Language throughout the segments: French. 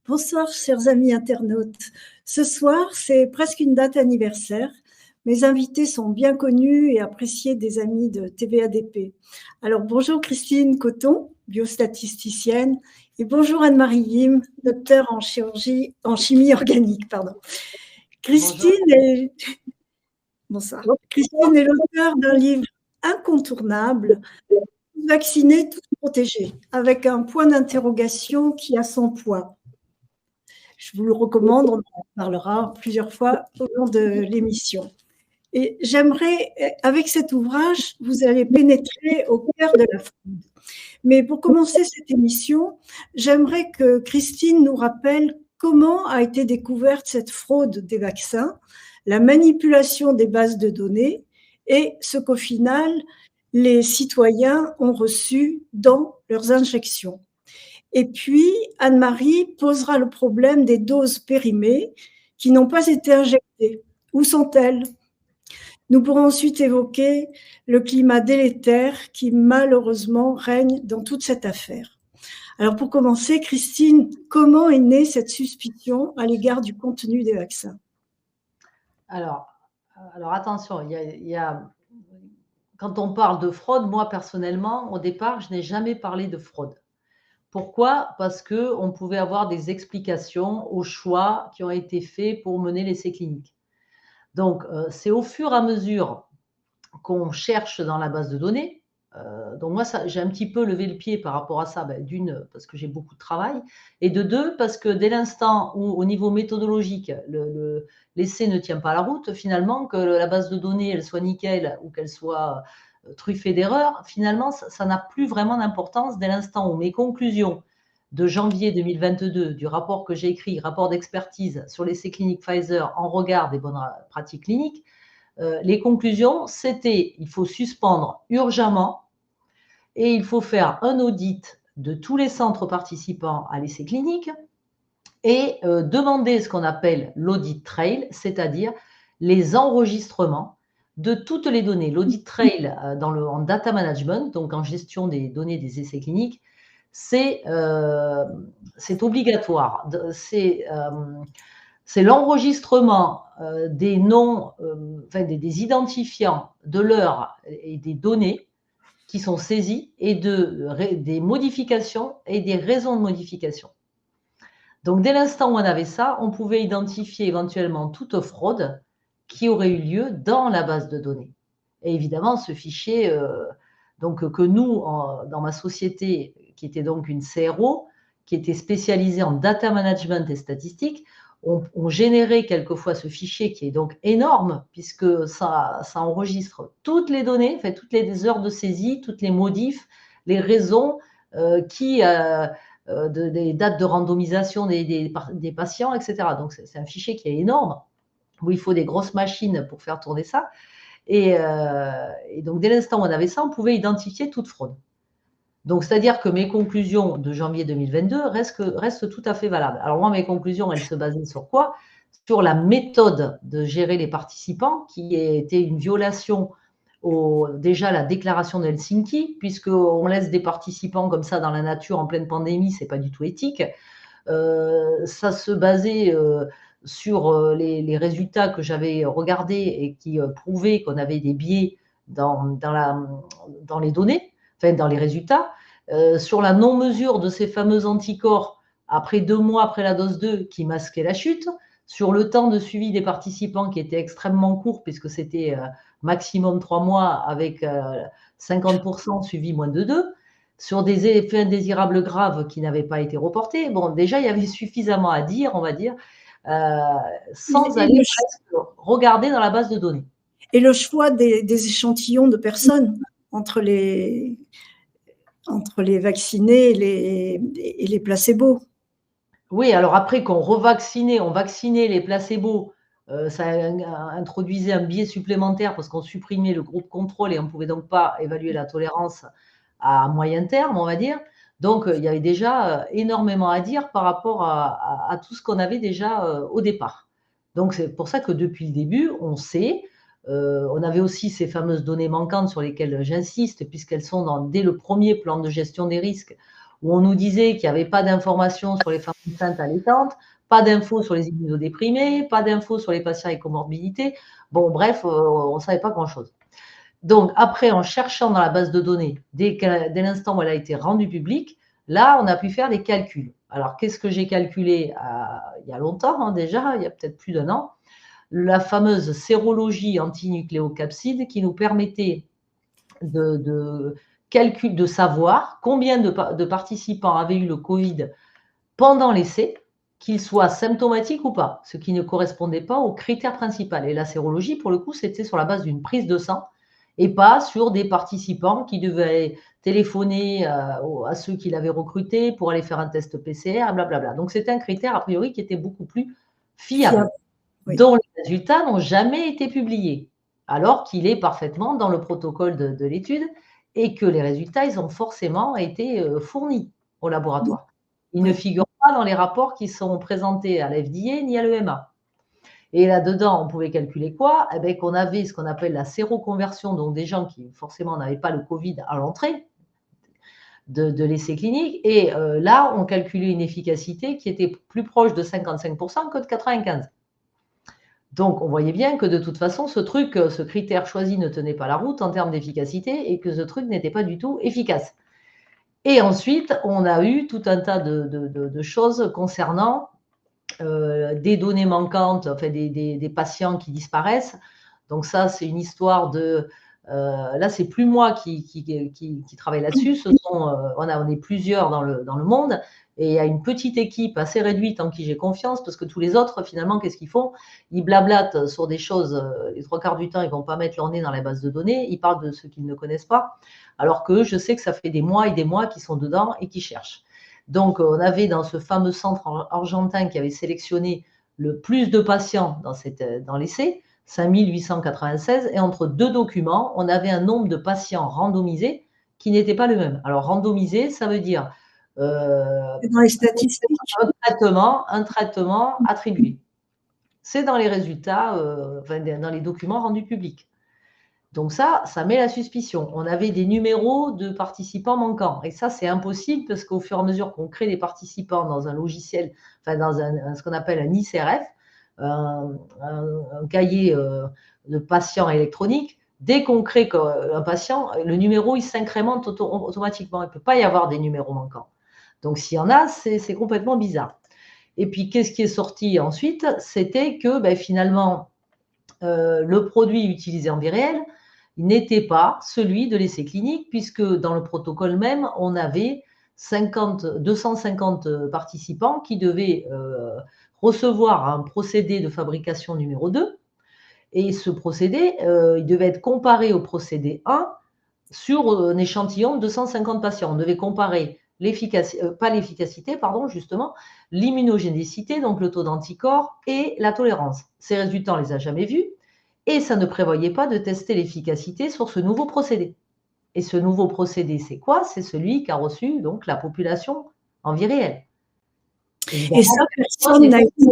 Bonsoir, chers amis internautes. Ce soir, c'est presque une date anniversaire. Mes invités sont bien connus et appréciés des amis de TVADP. Alors, bonjour Christine Coton, biostatisticienne, et bonjour Anne-Marie Yim, docteur en chimie organique, pardon. Christine est, bonsoir. Christine est l'auteur d'un livre incontournable, Vacciner, tout protéger, avec un point d'interrogation qui a son poids. Je vous le recommande, on en parlera plusieurs fois au long de l'émission. Et j'aimerais, avec cet ouvrage, vous allez pénétrer au cœur de la fraude. Mais pour commencer cette émission, j'aimerais que Christine nous rappelle comment a été découverte cette fraude des vaccins, la manipulation des bases de données et ce qu'au final, les citoyens ont reçu dans leurs injections. Et puis, Anne-Marie posera le problème des doses périmées qui n'ont pas été injectées. Où sont-elles? Nous pourrons ensuite évoquer le climat délétère qui, malheureusement, règne dans toute cette affaire. Alors, pour commencer, Christine, comment est née cette suspicion à l'égard du contenu des vaccins? Alors attention, quand on parle de fraude, moi, personnellement, au départ, je n'ai jamais parlé de fraude. Pourquoi? Parce qu'on pouvait avoir des explications aux choix qui ont été faits pour mener l'essai clinique. Donc, c'est au fur et à mesure qu'on cherche dans la base de données. Donc, moi, j'ai un petit peu levé le pied par rapport à ça. D'une, parce que j'ai beaucoup de travail. Et de deux, parce que dès l'instant où, au niveau méthodologique, l'essai ne tient pas la route, finalement, que la base de données, elle soit nickel ou qu'elle soit truffée d'erreurs, finalement, ça n'a plus vraiment d'importance dès l'instant où mes conclusions de janvier 2022 du rapport que j'ai écrit, rapport d'expertise sur l'essai clinique Pfizer en regard des bonnes pratiques cliniques, les conclusions, c'était il faut suspendre urgemment et il faut faire un audit de tous les centres participants à l'essai clinique et demander ce qu'on appelle l'audit trail, c'est-à-dire les enregistrements de toutes les données. L'audit trail en data management, donc en gestion des données des essais cliniques, c'est obligatoire. C'est l'enregistrement des noms, des identifiants de l'heure et des données qui sont saisies et des modifications et des raisons de modification. Donc, dès l'instant où on avait ça, on pouvait identifier éventuellement toute fraude qui aurait eu lieu dans la base de données. Et évidemment, ce fichier, que nous, dans ma société, qui était donc une CRO, qui était spécialisée en data management et statistiques, on générait quelquefois ce fichier qui est donc énorme, puisque ça enregistre toutes les données, toutes les heures de saisie, toutes les modifs, les raisons des dates de randomisation des patients, etc. Donc, c'est un fichier qui est énorme, où il faut des grosses machines pour faire tourner ça. Et donc, dès l'instant où on avait ça, on pouvait identifier toute fraude. Donc, c'est-à-dire que mes conclusions de janvier 2022 restent tout à fait valables. Alors, moi, mes conclusions, elles se basaient sur quoi? Sur la méthode de gérer les participants, qui était une violation déjà la déclaration de Helsinki, puisqu'on laisse des participants comme ça dans la nature en pleine pandémie, ce n'est pas du tout éthique. Ça se basait sur les résultats que j'avais regardés et qui prouvaient qu'on avait des biais dans les données, dans les résultats, sur la non-mesure de ces fameux anticorps après 2 mois après la dose 2 qui masquaient la chute, sur le temps de suivi des participants qui était extrêmement court puisque c'était maximum 3 mois avec 50% suivi moins de 2, sur des effets indésirables graves qui n'avaient pas été reportés. Bon, déjà, il y avait suffisamment à dire, on va dire, sans aller regarder dans la base de données. Et le choix des échantillons de personnes entre les vaccinés et les placebos. Oui, alors après qu'on on vaccinait les placebos, ça introduisait un biais supplémentaire parce qu'on supprimait le groupe contrôle et on ne pouvait donc pas évaluer la tolérance à moyen terme, on va dire. Donc, il y avait déjà énormément à dire par rapport à tout ce qu'on avait déjà au départ. Donc, c'est pour ça que depuis le début, on sait. On avait aussi ces fameuses données manquantes sur lesquelles j'insiste, puisqu'elles sont dès le premier plan de gestion des risques, où on nous disait qu'il n'y avait pas d'informations sur les femmes enceintes allaitantes, pas d'infos sur les immunodéprimés, pas d'infos sur les patients avec comorbidité. Bon, bref, on ne savait pas grand-chose. Donc, après, en cherchant dans la base de données, dès l'instant où elle a été rendue publique, là, on a pu faire des calculs. Alors, qu'est-ce que j'ai calculé il y a longtemps, déjà, il y a peut-être plus d'1 an, la fameuse sérologie antinucléocapside qui nous permettait de savoir combien de participants avaient eu le Covid pendant l'essai, qu'ils soient symptomatiques ou pas, ce qui ne correspondait pas au critère principal. Et la sérologie, pour le coup, c'était sur la base d'une prise de sang et pas sur des participants qui devaient téléphoner à ceux qui l'avaient recruté pour aller faire un test PCR, blablabla. Donc, c'était un critère, a priori, qui était beaucoup plus fiable, oui. dont les résultats n'ont jamais été publiés, alors qu'il est parfaitement dans le protocole de l'étude et que les résultats, ils ont forcément été fournis au laboratoire. Ils ne figurent pas dans les rapports qui sont présentés à l'FDA ni à l'EMA. Et là-dedans, on pouvait calculer quoi? Eh bien, qu'on avait ce qu'on appelle la séroconversion, donc des gens qui forcément n'avaient pas le Covid à l'entrée de l'essai clinique. Et là, on calculait une efficacité qui était plus proche de 55% que de 95%. Donc, on voyait bien que de toute façon, ce critère choisi ne tenait pas la route en termes d'efficacité et que ce truc n'était pas du tout efficace. Et ensuite, on a eu tout un tas de choses concernant des données manquantes, enfin des patients qui disparaissent. Donc ça, c'est une histoire de... là, c'est plus moi qui travaille là-dessus. On est plusieurs dans le monde. Et il y a une petite équipe assez réduite en qui j'ai confiance, parce que tous les autres, finalement, qu'est-ce qu'ils font? Ils blablatent sur des choses, les 3/4 du temps, ils ne vont pas mettre leur nez dans la base de données, ils parlent de ce qu'ils ne connaissent pas, alors que je sais que ça fait des mois et des mois qu'ils sont dedans et qu'ils cherchent. Donc, on avait dans ce fameux centre argentin qui avait sélectionné le plus de patients dans l'essai, 5896, et entre deux documents, on avait un nombre de patients randomisés qui n'était pas le même. Alors, randomisé, ça veut dire dans les statistiques. Un traitement attribué. C'est dans les résultats, dans les documents rendus publics. Donc ça met la suspicion. On avait des numéros de participants manquants. Et ça, c'est impossible parce qu'au fur et à mesure qu'on crée des participants dans un logiciel, dans ce qu'on appelle un ICRF, un cahier de patient électronique, dès qu'on crée un patient, le numéro, il s'incrémente automatiquement. Il ne peut pas y avoir des numéros manquants. Donc, s'il y en a, c'est complètement bizarre. Et puis, qu'est-ce qui est sorti ensuite? C'était que finalement, le produit utilisé en vie réelle n'était pas celui de l'essai clinique, puisque dans le protocole même, on avait 250 participants qui devaient recevoir un procédé de fabrication numéro 2. Et ce procédé, il devait être comparé au procédé 1 sur un échantillon de 250 patients. On devait comparer l'immunogénicité, donc le taux d'anticorps, et la tolérance. Ces résultats, on ne les a jamais vus, et ça ne prévoyait pas de tester l'efficacité sur ce nouveau procédé. Et ce nouveau procédé, c'est quoi? C'est celui qu'a reçu donc la population en vie réelle. Et ça, personne n'a été...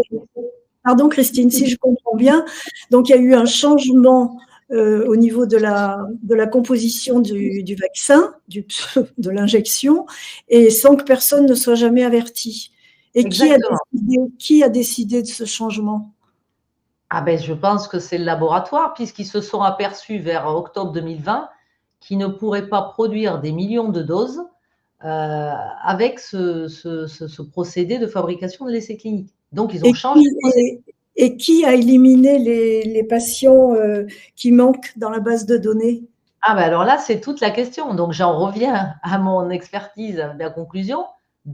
Pardon Christine, si je comprends bien, donc il y a eu un changement au niveau de la composition du vaccin, de l'injection, et sans que personne ne soit jamais averti. Et qui a décidé de ce changement? Je pense que c'est le laboratoire, puisqu'ils se sont aperçus vers octobre 2020 qu'ils ne pourraient pas produire des millions de doses avec ce procédé de fabrication de l'essai clinique. Donc, ils ont changé de procédé. Et qui a éliminé les patients qui manquent dans la base de données? Alors là, c'est toute la question. Donc, j'en reviens à mon expertise, à la conclusion.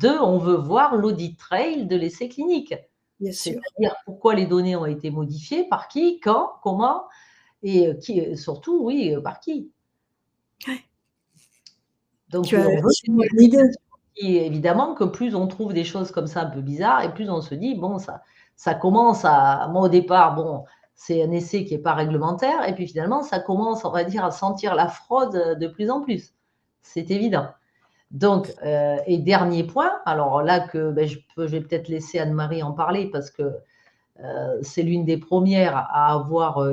On veut voir l'audit trail de l'essai clinique. C'est-à-dire pourquoi les données ont été modifiées, par qui, quand, comment, et surtout, oui, par qui. Donc, évidemment que plus on trouve des choses comme ça un peu bizarres, et plus on se dit, bon, ça commence à... Moi, au départ, c'est un essai qui n'est pas réglementaire, et puis finalement, ça commence, on va dire, à sentir la fraude de plus en plus. C'est évident. Donc, et dernier point, alors là que je vais peut-être laisser Anne-Marie en parler, parce que c'est l'une des premières à avoir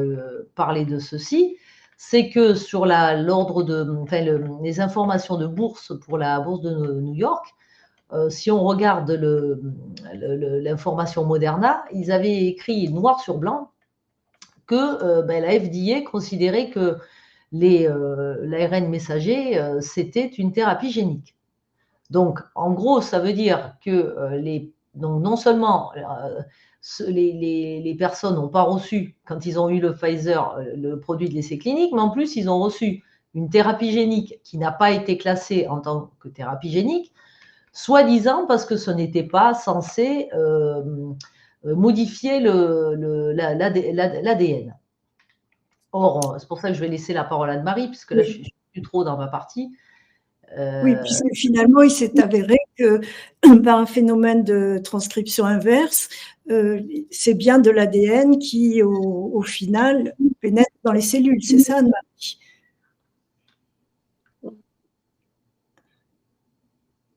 parlé de ceci, c'est que sur les informations de bourse pour la bourse de New York, si on regarde l'information Moderna, ils avaient écrit noir sur blanc que la FDA considérait que l'ARN messager, c'était une thérapie génique. Donc, en gros, ça veut dire que donc non seulement les personnes n'ont pas reçu, quand ils ont eu le Pfizer, le produit de l'essai clinique, mais en plus, ils ont reçu une thérapie génique qui n'a pas été classée en tant que thérapie génique, soi-disant parce que ce n'était pas censé modifier l'ADN. Or, c'est pour ça que je vais laisser la parole à Anne-Marie, puisque là, je ne suis plus trop dans ma partie. Oui, puisque finalement, il s'est avéré que par un phénomène de transcription inverse, c'est bien de l'ADN qui, au final, pénètre dans les cellules. C'est ça, Anne-Marie?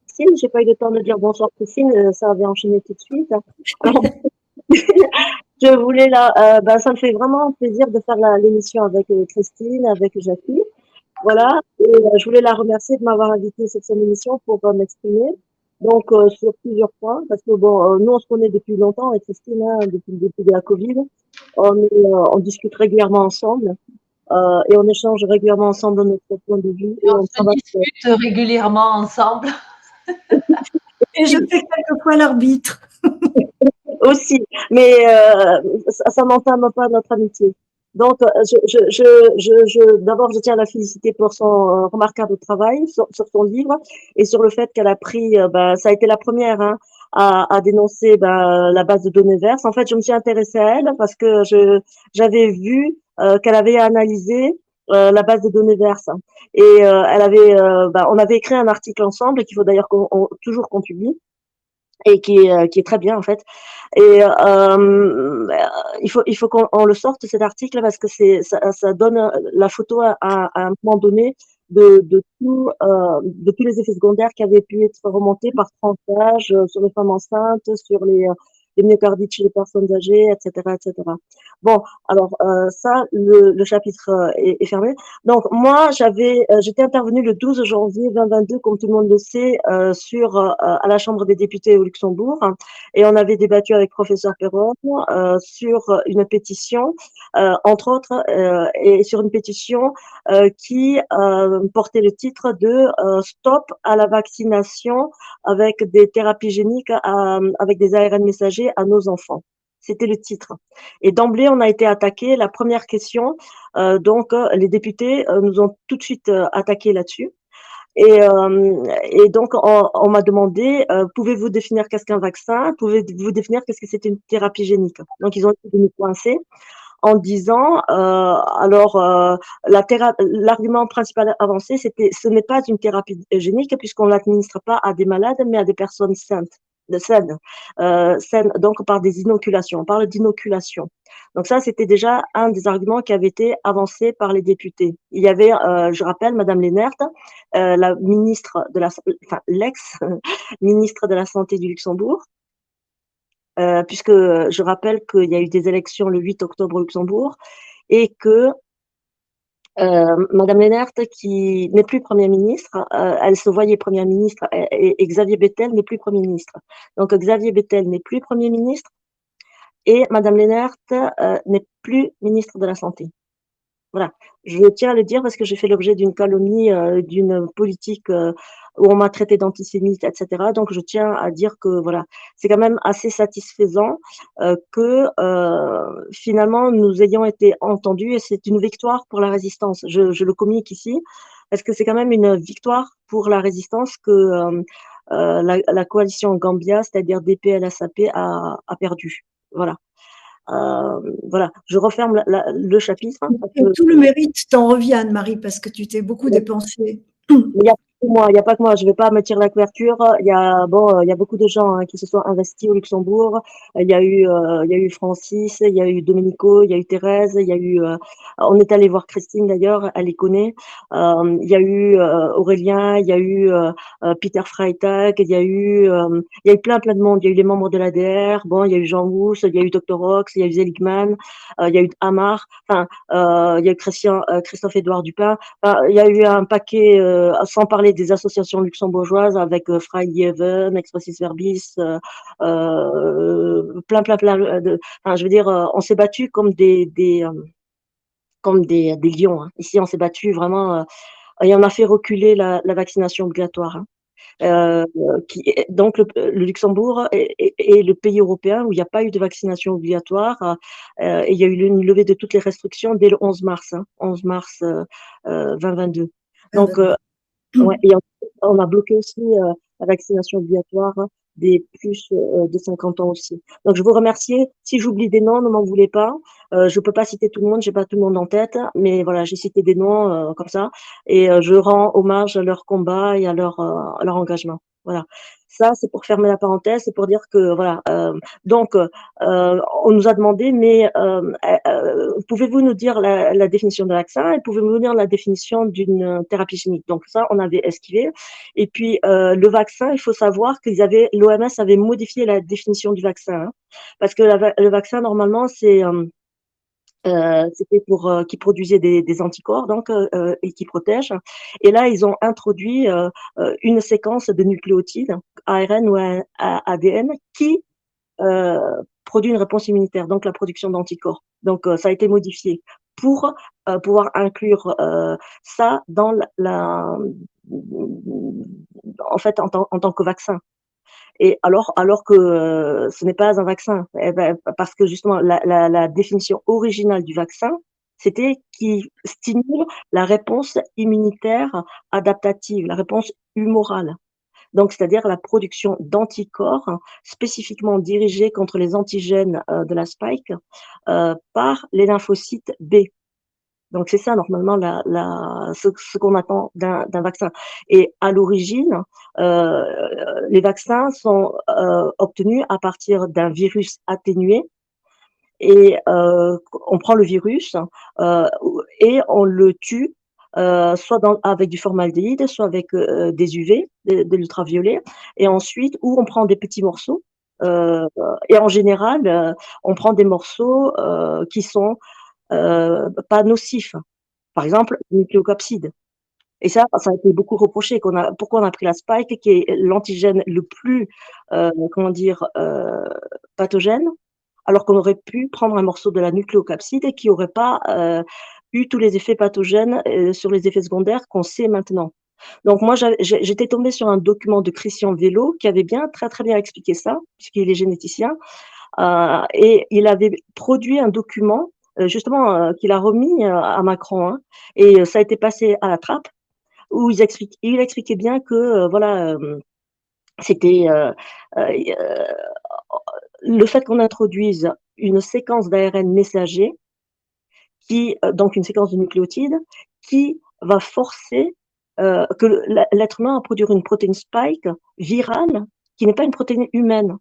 Christine, j'ai pas eu le temps de dire bonsoir Christine, ça avait enchaîné tout de suite. Alors, je voulais ça me fait vraiment plaisir de faire l'émission avec Christine, avec Jackie. Voilà, et je voulais la remercier de m'avoir invitée sur cette émission pour m'exprimer. Donc, sur plusieurs points, parce que nous, on se connaît depuis longtemps avec Christine, hein, depuis le début de la Covid. On discute régulièrement ensemble, et on échange régulièrement ensemble notre point de vue. Et on se discute régulièrement ensemble. Et je fais quelquefois l'arbitre. Aussi, mais ça n'entame pas notre amitié. Donc, d'abord, je tiens à la féliciter pour son remarquable travail sur son livre et sur le fait qu'elle a pris, ça a été la première à dénoncer la base de données verse. En fait, je me suis intéressée à elle parce que j'avais vu qu'elle avait analysé la base de données verse et on avait écrit un article ensemble qu'il faut d'ailleurs toujours qu'on publie et qui est très bien en fait. Et il faut qu'on le sorte cet article parce que ça donne la photo à un moment donné de tous les effets secondaires qui avaient pu être remontés par tranchage sur les femmes enceintes, sur les myocardites chez les personnes âgées, etc., etc. Bon, alors ça, le chapitre est fermé. Donc moi, j'étais intervenue le 12 janvier 2022, comme tout le monde le sait, à la Chambre des députés au Luxembourg, et on avait débattu avec professeur Perron sur une pétition, entre autres, et sur une pétition qui portait le titre de Stop à la vaccination avec des thérapies géniques, avec des ARN messagers à nos enfants. C'était le titre. Et d'emblée, on a été attaqué. La première question, donc les députés nous ont tout de suite attaqué là-dessus. Et donc, on m'a demandé, pouvez-vous définir qu'est-ce qu'un vaccin? Pouvez-vous définir qu'est-ce que c'est une thérapie génique? Donc, ils ont été de nous coincer en disant, l'argument principal avancé, c'était, ce n'est pas une thérapie génique puisqu'on l'administre pas à des malades, mais à des personnes saines, donc par des inoculations. On parle d'inoculation. Donc ça, c'était déjà un des arguments qui avait été avancé par les députés. Il y avait, je rappelle, Madame Lehnert, la ministre de l'ex-ministre de la Santé du Luxembourg, puisque je rappelle qu'il y a eu des élections le 8 octobre au Luxembourg et que Madame Lehnert, qui n'est plus Premier ministre, elle se voyait Première ministre et Xavier Bettel n'est plus Premier ministre. Donc Xavier Bettel n'est plus Premier ministre et Madame Lehnert n'est plus ministre de la Santé. Voilà, je tiens à le dire parce que j'ai fait l'objet d'une calomnie, d'une politique où on m'a traité d'antisémite, etc. Donc je tiens à dire que voilà, c'est quand même assez satisfaisant que finalement nous ayons été entendus et c'est une victoire pour la résistance. Je le communique ici parce que c'est quand même une victoire pour la résistance que la coalition Gambia, c'est-à-dire DPLSAP, a perdu. Voilà. Voilà, je referme le chapitre. Tout le mérite t'en revient, Anne-Marie, parce que tu t'es beaucoup dépensée. Il n'y a pas que moi, je vais pas me tirer la couverture. Il y a beaucoup de gens qui se sont investis au Luxembourg. Il y a eu Francis, il y a eu Domenico, il y a eu Thérèse, il y a eu, on est allé voir Christine d'ailleurs, elle les connaît. Il y a eu Aurélien, il y a eu Peter Freitag, il y a eu plein de monde. Il y a eu les membres de l'ADR, il y a eu Jean Rousse, il y a eu Dr Rox, il y a eu Zeligman, il y a eu Amar, il y a eu Christophe-Édouard Dupin. Il y a eu un paquet, sans parler parlé des associations luxembourgeoises avec Freijeven, Expressis Verbis, plein enfin, je veux dire, on s'est battu comme des lions, hein. Ici, on s'est battu vraiment, et on a fait reculer la vaccination obligatoire, hein. Donc le Luxembourg est le pays européen où il n'y a pas eu de vaccination obligatoire, et il y a eu une levée de toutes les restrictions dès le 11 mars, hein, 11 mars 2022. Donc, ouais, et on a bloqué aussi la vaccination obligatoire des plus de 50 ans aussi. Donc, je vous remercie. Si j'oublie des noms, ne m'en voulez pas. Je peux pas citer tout le monde, j'ai pas tout le monde en tête, mais voilà, j'ai cité des noms comme ça, et je rends hommage à leur combat et à leur engagement. Voilà. Ça, c'est pour fermer la parenthèse, c'est pour dire que voilà. Donc, on nous a demandé, mais pouvez-vous nous dire la définition de vaccin et pouvez-vous nous dire la définition d'une thérapie génique? Donc ça, on avait esquivé. Et puis le vaccin, il faut savoir qu'ils avaient, l'OMS avait modifié la définition du vaccin, hein, parce que le vaccin normalement c'était pour qui produisait des anticorps donc et qui protège. Et là, ils ont introduit une séquence de nucléotides, ARN ou ADN, qui produit une réponse immunitaire, donc la production d'anticorps. Donc, ça a été modifié pour pouvoir inclure ça dans en fait, en tant que vaccin. Et alors que ce n'est pas un vaccin, eh ben, parce que justement la définition originale du vaccin, c'était qui stimule la réponse immunitaire adaptative, la réponse humorale. Donc, c'est-à-dire la production d'anticorps spécifiquement dirigés contre les antigènes de la spike par les lymphocytes B. Donc, c'est ça normalement ce qu'on attend d'un vaccin. Et à l'origine, les vaccins sont obtenus à partir d'un virus atténué. Et on prend le virus et on le tue soit avec du formaldéhyde, soit avec des UV, de l'ultraviolet, et ensuite, ou on prend des petits morceaux, et en général, on prend des morceaux qui sont pas nocifs. Par exemple, les nucléocapsides. Et ça a été beaucoup reproché. Pourquoi on a pris la spike, qui est l'antigène le plus, comment dire, pathogène, alors qu'on aurait pu prendre un morceau de la nucléocapside qui n'aurait pas eu tous les effets pathogènes sur les effets secondaires qu'on sait maintenant. Donc moi, j'étais tombée sur un document de Christian Vélo qui avait très bien expliqué ça, puisqu'il est généticien, et il avait produit un document justement qu'il a remis à Macron, hein, et ça a été passé à la trappe, où il expliquait bien que voilà, c'était le fait qu'on introduise une séquence d'ARN messager donc une séquence de nucléotides qui va forcer que l'être humain à produire une protéine spike virale qui n'est pas une protéine humaine.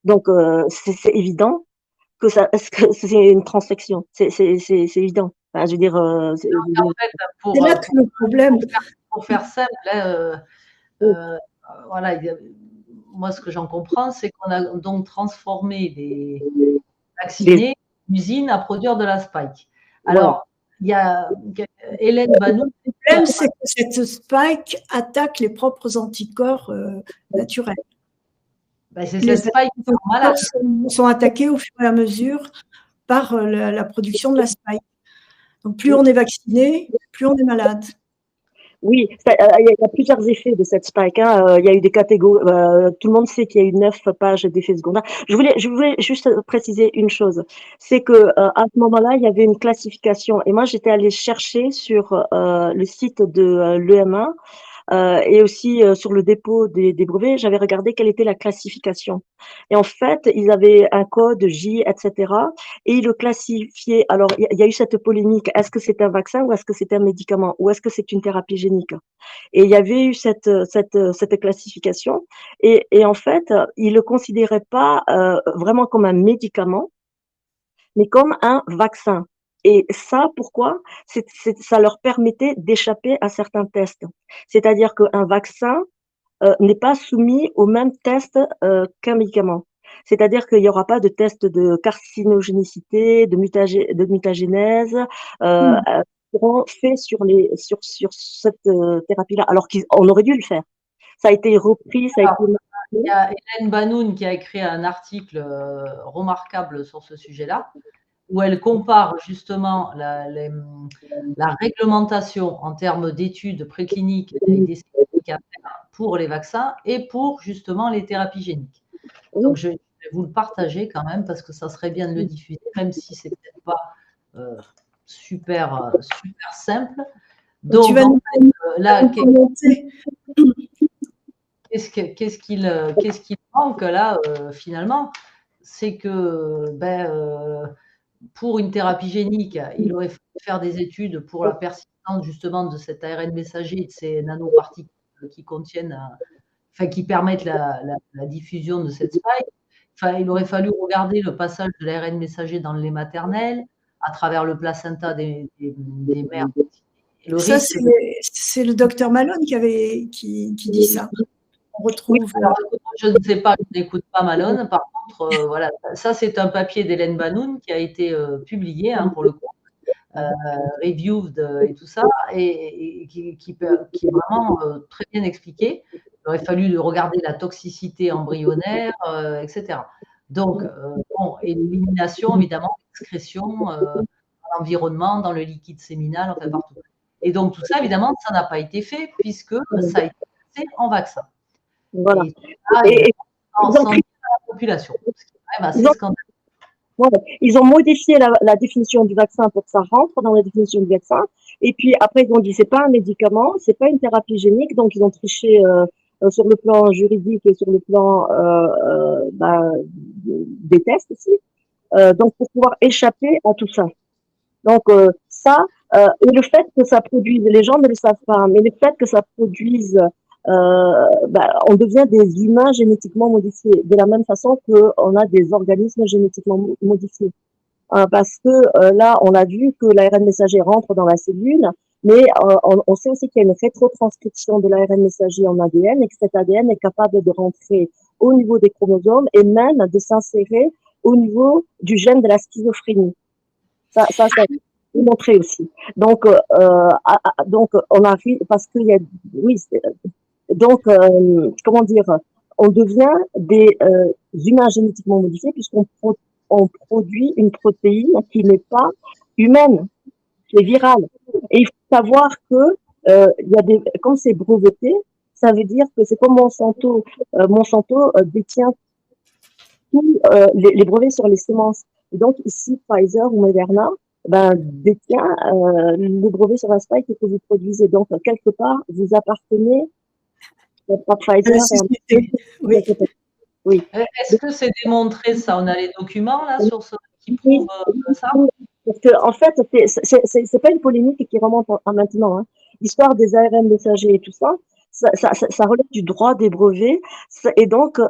Donc c'est évident que c'est une transfection. C'est évident. Enfin, je veux dire, en fait, c'est là que le problème. Pour faire simple, hein, voilà, moi ce que j'en comprends, c'est qu'on a donc transformé des vaccinés d'usine à produire de la spike. Alors, il y a Hélène Banou. Le problème, c'est que cette spike attaque les propres anticorps naturels. Ben, c'est cette spike qui sont attaqués au fur et à mesure par la production de la spike. Donc, plus on est vacciné, plus on est malade. Oui, il y a plusieurs effets de cette spike, hein. Il y a eu des catégories. Tout le monde sait qu'il y a eu 9 pages d'effets secondaires. Je voulais juste préciser une chose, c'est que à ce moment-là, il y avait une classification. Et moi, j'étais allée chercher sur le site de l'EMA et aussi sur le dépôt des brevets. J'avais regardé quelle était la classification. Et en fait, ils avaient un code J, etc. Et ils le classifiaient. Alors, il y a eu cette polémique. Est-ce que c'est un vaccin ou est-ce que c'est un médicament ou est-ce que c'est une thérapie génique? Et il y avait eu cette classification. Et en fait, ils le considéraient pas vraiment comme un médicament, mais comme un vaccin. Et ça, pourquoi? Ça leur permettait d'échapper à certains tests. C'est-à-dire qu'un vaccin n'est pas soumis aux mêmes tests qu'un médicament. C'est-à-dire qu'il n'y aura pas de test de carcinogénicité, de mutagénèse, seront faits sur cette thérapie-là, alors qu'on aurait dû le faire. Ça a été repris, ça a été... Il y a Hélène Banoun qui a écrit un article remarquable sur ce sujet-là, où elle compare justement la réglementation en termes d'études précliniques et d'essais cliniques à faire pour les vaccins et pour justement les thérapies géniques. Donc, je vais vous le partager quand même parce que ça serait bien de le diffuser, même si c'est peut-être pas super simple. Donc, tu vas nous là, commenter. qu'est-ce qu'il manque là finalement? C'est que pour une thérapie génique, il aurait fallu faire des études pour la persistance justement de cet ARN messager, de ces nanoparticules qui contiennent, qui permettent la diffusion de cette spike. Enfin, il aurait fallu regarder le passage de l'ARN messager dans le lait maternel, à travers le placenta des mères. Le ça, c'est le docteur Malone qui dit ça. On retrouve. Alors, je ne sais pas, je n'écoute pas Malone. Par contre, voilà, ça c'est un papier d'Hélène Banoun qui a été publié, pour le coup, reviewed et tout ça, et qui est vraiment très bien expliqué. Il aurait fallu regarder la toxicité embryonnaire, etc. Donc, et l'élimination, évidemment, l'excrétion dans l'environnement, dans le liquide séminal, enfin partout. Et donc, tout ça, évidemment, ça n'a pas été fait puisque ça a été passé en vaccin. Voilà. Et en santé à la population, ce qui est quand même assez scandaleux. Voilà. Ils ont modifié la définition du vaccin pour que ça rentre dans la définition du vaccin. Et puis après, ils ont dit c'est pas un médicament, c'est pas une thérapie génique, donc ils ont triché sur le plan juridique et sur le plan des tests aussi. Donc pour pouvoir échapper à tout ça. Donc ça, et le fait que ça produise, les gens ne le savent pas, mais le fait que ça produise on devient des humains génétiquement modifiés, de la même façon qu'on a des organismes génétiquement modifiés. Parce que là, on a vu que l'ARN messager rentre dans la cellule, mais on sait aussi qu'il y a une rétrotranscription de l'ARN messager en ADN et que cet ADN est capable de rentrer au niveau des chromosomes et même de s'insérer au niveau du gène de la schizophrénie. Ça est montré aussi. Donc on arrive, parce qu'il y a, oui, donc, comment dire, on devient des humains génétiquement modifiés puisqu'on produit une protéine qui n'est pas humaine, qui est virale. Et il faut savoir que quand c'est breveté, ça veut dire que c'est comme Monsanto. Monsanto détient tous les brevets sur les semences. Et donc ici, Pfizer ou Moderna détient le brevet sur la spike que vous produisez. Donc quelque part, vous appartenez à Pfizer. Oui. Oui. Est-ce que c'est démontré ça? On a les documents là sur ce qui prouvent ça? Parce que en fait, c'est pas une polémique qui remonte à maintenant. L'histoire des ARN messagers et tout ça, ça relève du droit des brevets. Et donc,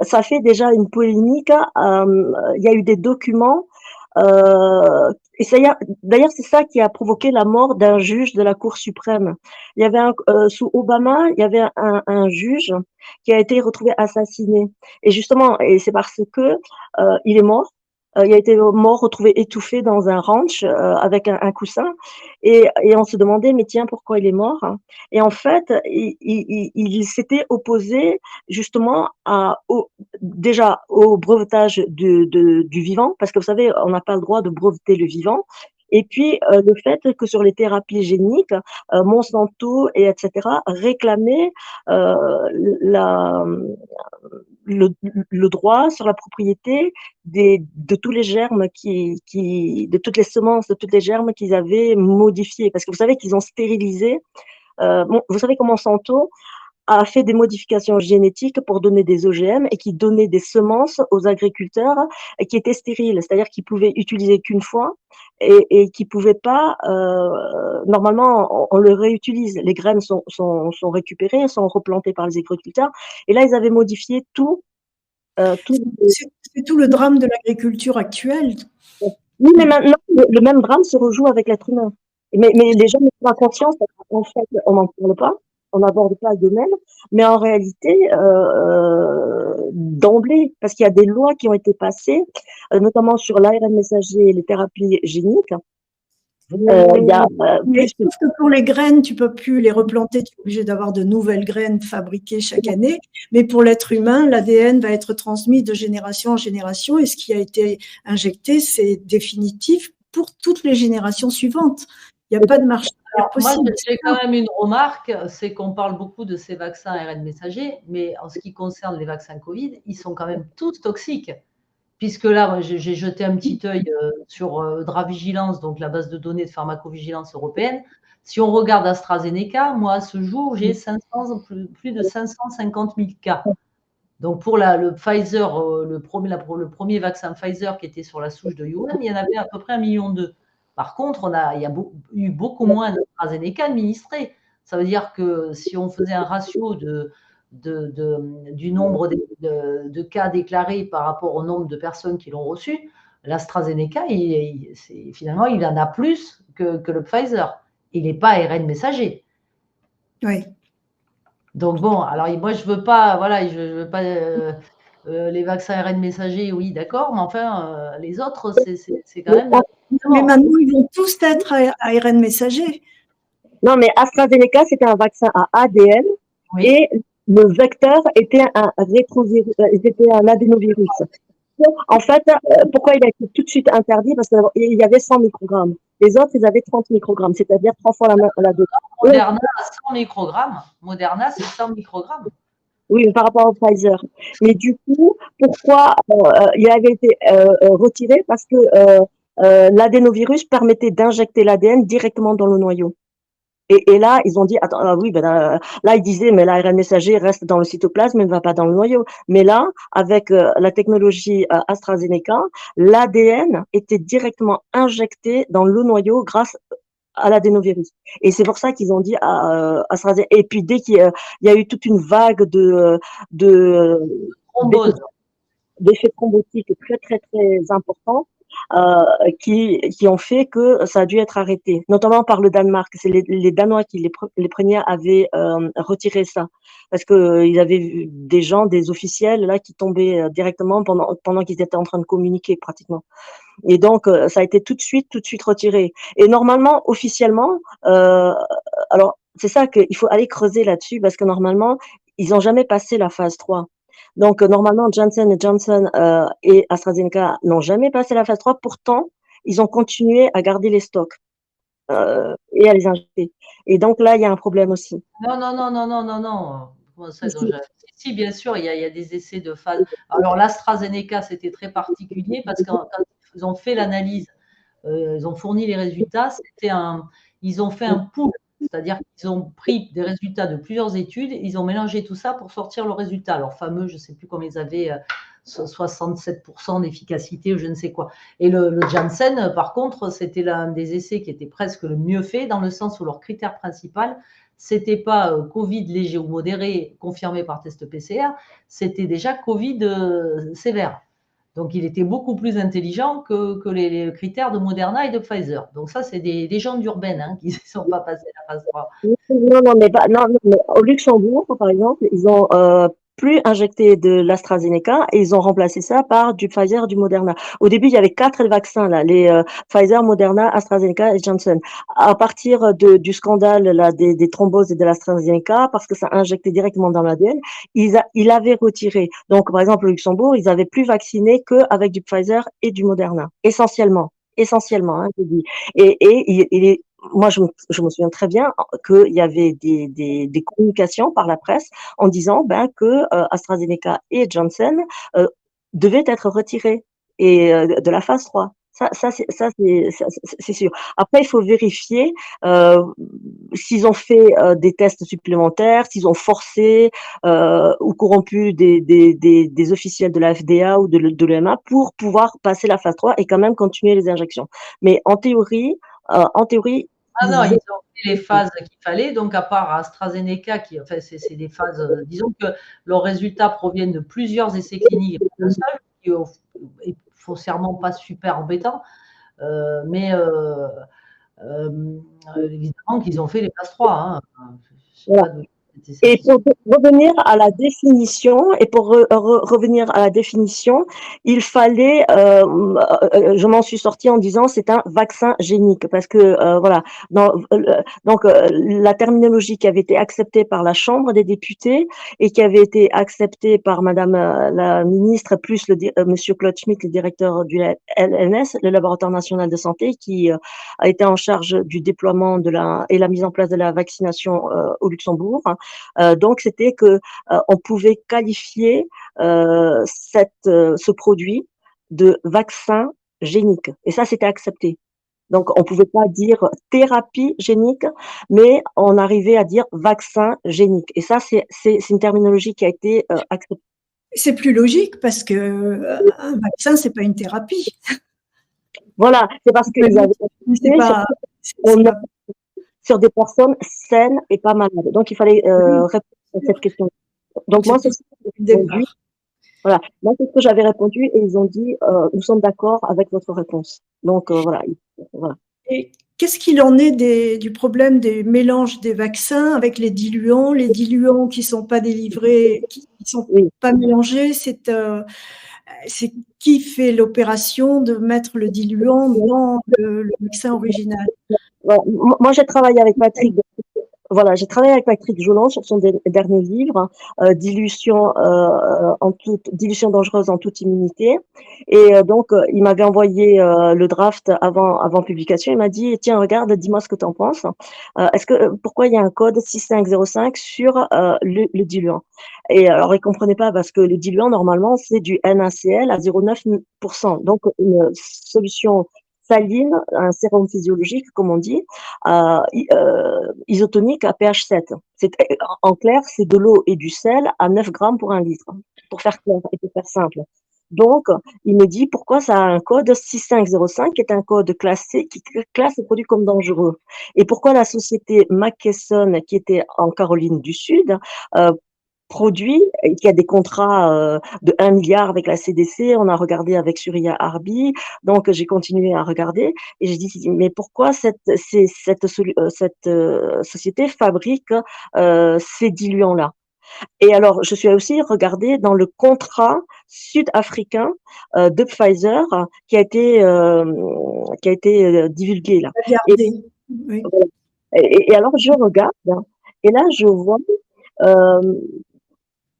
ça fait déjà une polémique. Il y a eu des documents. Et d'ailleurs, c'est ça qui a provoqué la mort d'un juge de la Cour suprême. Il y avait sous Obama, il y avait un juge qui a été retrouvé assassiné. Et justement, et c'est parce que il est mort. Il a été mort, retrouvé étouffé dans un ranch avec un coussin. Et on se demandait, mais tiens, pourquoi il est mort? Et en fait, il s'était opposé justement déjà au brevetage du vivant, parce que vous savez, on n'a pas le droit de breveter le vivant. Et puis, le fait que sur les thérapies géniques, Monsanto et etc. réclamaient le droit sur la propriété de tous les germes de toutes les semences, de tous les germes qu'ils avaient modifiés. Parce que vous savez qu'ils ont stérilisé. Vous savez que Monsanto a fait des modifications génétiques pour donner des OGM et qui donnaient des semences aux agriculteurs et qui étaient stériles, c'est-à-dire qu'ils pouvaient utiliser qu'une fois et qui pouvaient pas. Normalement, on le réutilise. Les graines sont récupérées, sont replantées par les agriculteurs. Et là, ils avaient modifié tout. C'est tout le drame de l'agriculture actuelle. Oui, mais maintenant, le même drame se rejoue avec l'être humain. Mais les gens n'ont pas conscience. En fait, on n'en parle pas. On n'aborde pas le domaine, mais en réalité, d'emblée, parce qu'il y a des lois qui ont été passées, notamment sur l'ARN messager et les thérapies géniques, Il y a Mais sauf que pour les graines, tu peux plus les replanter, tu es obligé d'avoir de nouvelles graines fabriquées chaque année. Mais pour l'être humain, l'ADN va être transmis de génération en génération et ce qui a été injecté, c'est définitif pour toutes les générations suivantes. Il n'y a pas de marche possible. Moi, j'ai quand même une remarque, c'est qu'on parle beaucoup de ces vaccins ARN messagers, mais en ce qui concerne les vaccins Covid, ils sont quand même tous toxiques. Puisque là, j'ai jeté un petit œil sur Dravigilance, donc la base de données de pharmacovigilance européenne. Si on regarde AstraZeneca, moi, à ce jour, j'ai plus de 550 000 cas. Donc, pour le Pfizer, le premier vaccin Pfizer qui était sur la souche de Wuhan, il y en avait à peu près 1,2 million. Par contre, il y a eu beaucoup moins d'AstraZeneca administrés. Ça veut dire que si on faisait un ratio du nombre de cas déclarés par rapport au nombre de personnes qui l'ont reçu, l'AstraZeneca, finalement, il en a plus que le Pfizer. Il n'est pas ARN messager. Oui. Donc bon, alors moi je veux pas, voilà, je veux pas les vaccins ARN messagers, oui, d'accord, mais enfin les autres, c'est quand même. Mais maintenant, ils vont tous être ARN messagers. Non, mais AstraZeneca, c'était un vaccin à ADN et le vecteur était un adénovirus. En fait, pourquoi il a été tout de suite interdit? Parce qu'il y avait 100 microgrammes. Les autres, ils avaient 30 microgrammes, c'est-à-dire 3 fois la dose. Moderna, 100 microgrammes. Moderna, c'est 100 microgrammes. Oui, par rapport au Pfizer. Mais du coup, pourquoi il avait été retiré? Parce que l'adénovirus permettait d'injecter l'ADN directement dans le noyau. Et là, ils ont dit, attends, oui, là, ils disaient, mais l'ARN messager reste dans le cytoplasme, mais ne va pas dans le noyau. Mais là, avec la technologie AstraZeneca, l'ADN était directement injecté dans le noyau grâce à l'adénovirus. Et c'est pour ça qu'ils ont dit AstraZeneca. Et puis, dès qu'il y a eu toute une vague d'effets thrombotiques très, très, très importants, qui ont fait que ça a dû être arrêté, notamment par le Danemark. C'est les Danois qui les premiers avaient retiré ça, parce que ils avaient vu des gens, des officiels là qui tombaient directement pendant qu'ils étaient en train de communiquer pratiquement. Et donc ça a été tout de suite retiré. Et normalement, officiellement, alors c'est ça qu'il faut aller creuser là-dessus, parce que normalement, ils n'ont jamais passé la phase 3. Donc, normalement, Johnson & Johnson et AstraZeneca n'ont jamais passé la phase 3. Pourtant, ils ont continué à garder les stocks et à les injecter. Et donc, là, il y a un problème aussi. Non. Si, bien sûr, il y a des essais de phase. Alors, l'AstraZeneca, c'était très particulier parce que quand ils ont fait l'analyse, ils ont fourni les résultats, ils ont fait un pool. C'est-à-dire qu'ils ont pris des résultats de plusieurs études, ils ont mélangé tout ça pour sortir le résultat. Alors, fameux, je ne sais plus combien ils avaient, 67% d'efficacité ou je ne sais quoi. Et le Janssen, par contre, c'était l'un des essais qui était presque le mieux fait, dans le sens où leur critère principal, c'était pas Covid léger ou modéré confirmé par test PCR, c'était déjà Covid sévère. Donc, il était beaucoup plus intelligent que les critères de Moderna et de Pfizer. Donc, ça, c'est des légendes urbaines qui ne sont pas passées à la phase 3. Non, mais au Luxembourg, par exemple, ils ont plus injecté de l'AstraZeneca et ils ont remplacé ça par du Pfizer, du Moderna. Au début, il y avait 4 vaccins, là, les Pfizer, Moderna, AstraZeneca et Johnson. À partir du scandale là, des thromboses et de l'AstraZeneca, parce que ça injectait directement dans l'ADN, ils avaient retiré. Donc, par exemple, au Luxembourg, ils avaient plus vacciné qu'avec du Pfizer et du Moderna, essentiellement, je dis. Et moi, je me souviens très bien qu'il y avait des communications par la presse en disant que AstraZeneca et Johnson devaient être retirés de la phase 3. Ça, c'est sûr. Après, il faut vérifier s'ils ont fait des tests supplémentaires, s'ils ont forcé ou corrompu des officiels de la FDA ou de l'EMA pour pouvoir passer la phase 3 et quand même continuer les injections. Mais en théorie, ils ont fait les phases qu'il fallait. Donc, à part AstraZeneca, c'est des phases. Disons que leurs résultats proviennent de plusieurs essais cliniques, pas d'un seul, qui est foncièrement pas super embêtant. Mais évidemment qu'ils ont fait les phases 3. Voilà. Et pour revenir à la définition, il fallait, je m'en suis sortie en disant c'est un vaccin génique parce que voilà, donc la terminologie qui avait été acceptée par la Chambre des députés et qui avait été acceptée par Madame la ministre plus Monsieur Claude Schmitt, le directeur du LNS, le Laboratoire national de santé, qui a été en charge du déploiement et la mise en place de la vaccination au Luxembourg. Donc, c'était que on pouvait qualifier ce produit de vaccin génique. Et ça, c'était accepté. Donc, on pouvait pas dire thérapie génique, mais on arrivait à dire vaccin génique. Et ça, c'est une terminologie qui a été acceptée. C'est plus logique parce que un vaccin, c'est pas une thérapie. Voilà, c'est parce qu'ils avaient sur des personnes saines et pas malades. Donc, il fallait répondre à cette question. Donc, moi, c'est ce que j'ai répondu. Voilà. Moi, c'est ce que j'avais répondu et ils ont dit, nous sommes d'accord avec votre réponse. Donc, voilà. Et qu'est-ce qu'il en est du problème des mélanges des vaccins avec les diluants qui sont pas délivrés, qui sont pas mélangés, c'est qui fait l'opération de mettre le diluant dans le vaccin original? Moi, j'ai travaillé avec Patrick. Voilà, j'ai travaillé avec Patrick Jolant sur son dernier livre, dilution dangereuse en toute immunité. Et donc, il m'avait envoyé le draft avant publication. Il m'a dit, tiens, regarde, dis-moi ce que tu en penses. Pourquoi il y a un code 6505 sur le diluant? Et alors, il comprenait pas parce que le diluant, normalement, c'est du NaCl à 0,9%. Donc, une solution saline, un sérum physiologique, comme on dit, isotonique à pH 7. En clair, c'est de l'eau et du sel à 9 grammes pour 1 litre, pour faire clair et pour faire simple. Donc, il me dit pourquoi ça a un code 6505 qui est un code classé, qui classe les produits comme dangereux. Et pourquoi la société McKesson, qui était en Caroline du Sud, produit, qui a des contrats de 1 milliard avec la CDC, on a regardé avec Surya Arbi, donc j'ai continué à regarder et j'ai dit mais pourquoi cette société fabrique ces diluants-là? Et alors je suis aussi regardée dans le contrat sud-africain de Pfizer qui a été divulgué là. Et alors je regarde et là je vois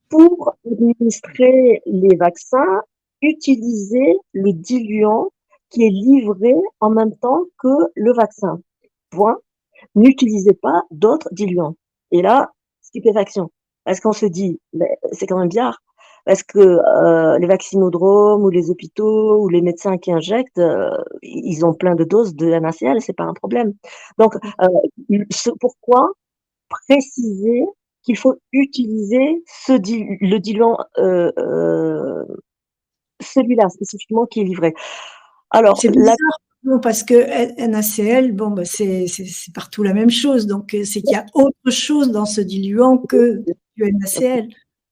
pour administrer les vaccins, utiliser le diluant qui est livré en même temps que le vaccin. Point. N'utilisez pas d'autres diluants. Et là, stupéfaction. Parce qu'on se dit, c'est quand même bizarre. Parce que les vaccinodromes ou les hôpitaux ou les médecins qui injectent, ils ont plein de doses de NaCl, c'est pas un problème. Donc, pourquoi préciser qu'il faut utiliser le diluant, celui-là spécifiquement qui est livré. Alors, c'est bizarre, parce que NaCl, bon, bah, c'est partout la même chose. Donc, c'est qu'il y a autre chose dans ce diluant que du NaCl.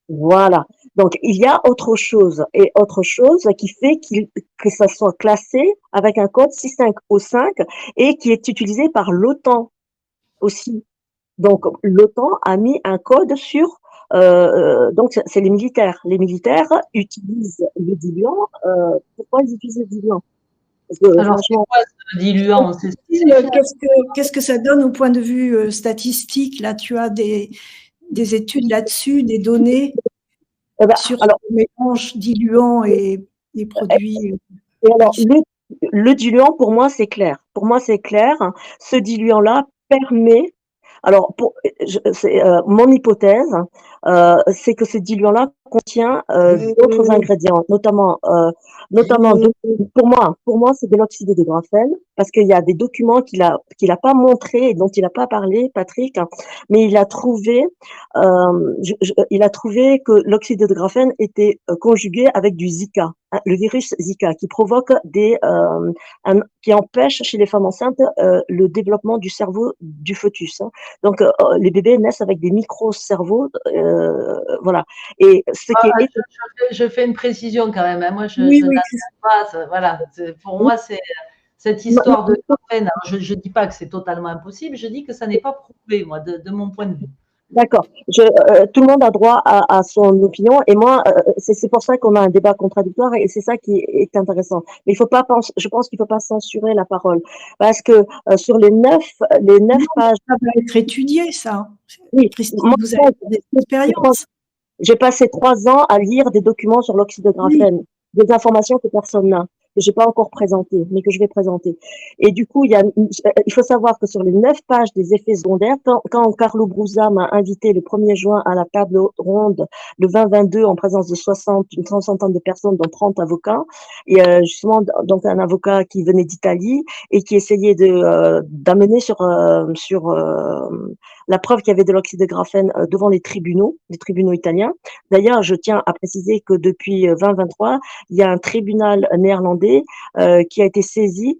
Voilà. Donc, il y a autre chose et autre chose qui fait que ça soit classé avec un code 6505 et qui est utilisé par l'OTAN aussi. Donc, l'OTAN a mis un code sur, donc c'est les militaires. Les militaires utilisent le diluant. Pourquoi ils utilisent le diluant? Alors, c'est quoi ce diluant? Qu'est-ce que ça donne au point de vue statistique? Là, tu as des études là-dessus, des données sur le mélange diluant et les produits. Et alors, le diluant, pour moi, c'est clair. Pour moi, c'est clair. Ce diluant-là permet. Alors, mon hypothèse, c'est que ce diluant-là contient d'autres ingrédients, notamment pour moi, c'est de l'oxyde de graphène, parce qu'il y a des documents qu'il a pas montré et dont il n'a pas parlé, Patrick, mais il a trouvé que l'oxyde de graphène était conjugué avec du Zika, le virus Zika, qui provoque qui empêche chez les femmes enceintes le développement du cerveau du fœtus. Donc, les bébés naissent avec des micro-cerveaux, voilà. Et je fais une précision quand même. Hein. Moi, je n'admets pas. Voilà. Pour moi, c'est cette histoire de graphène. Je ne dis pas que c'est totalement impossible. Je dis que ça n'est pas prouvé, moi, de mon point de vue. D'accord. Tout le monde a droit à son opinion et moi, c'est pour ça qu'on a un débat contradictoire et c'est ça qui est intéressant. Mais il faut pas penser, je pense qu'il faut pas censurer la parole parce que sur les neuf Non, pages, ça va être étudié, ça. oui, Christine, moi, vous avez des expériences. j'ai passé 3 ans à lire des documents sur l'oxyde de Oui, graphène, des informations que personne n'a, que j'ai pas encore présentées, mais que je vais présenter. Et du coup, il faut savoir que sur les 9 pages des effets secondaires, quand Carlo Brusa m'a invité le 1er juin à la table ronde, le 20-22, en présence de une soixantaine de personnes, dont 30 avocats, et justement, donc un avocat qui venait d'Italie et qui essayait d'amener sur la preuve qu'il y avait de l'oxyde de graphène devant les tribunaux italiens. D'ailleurs, je tiens à préciser que depuis 2023, il y a un tribunal néerlandais qui a été saisi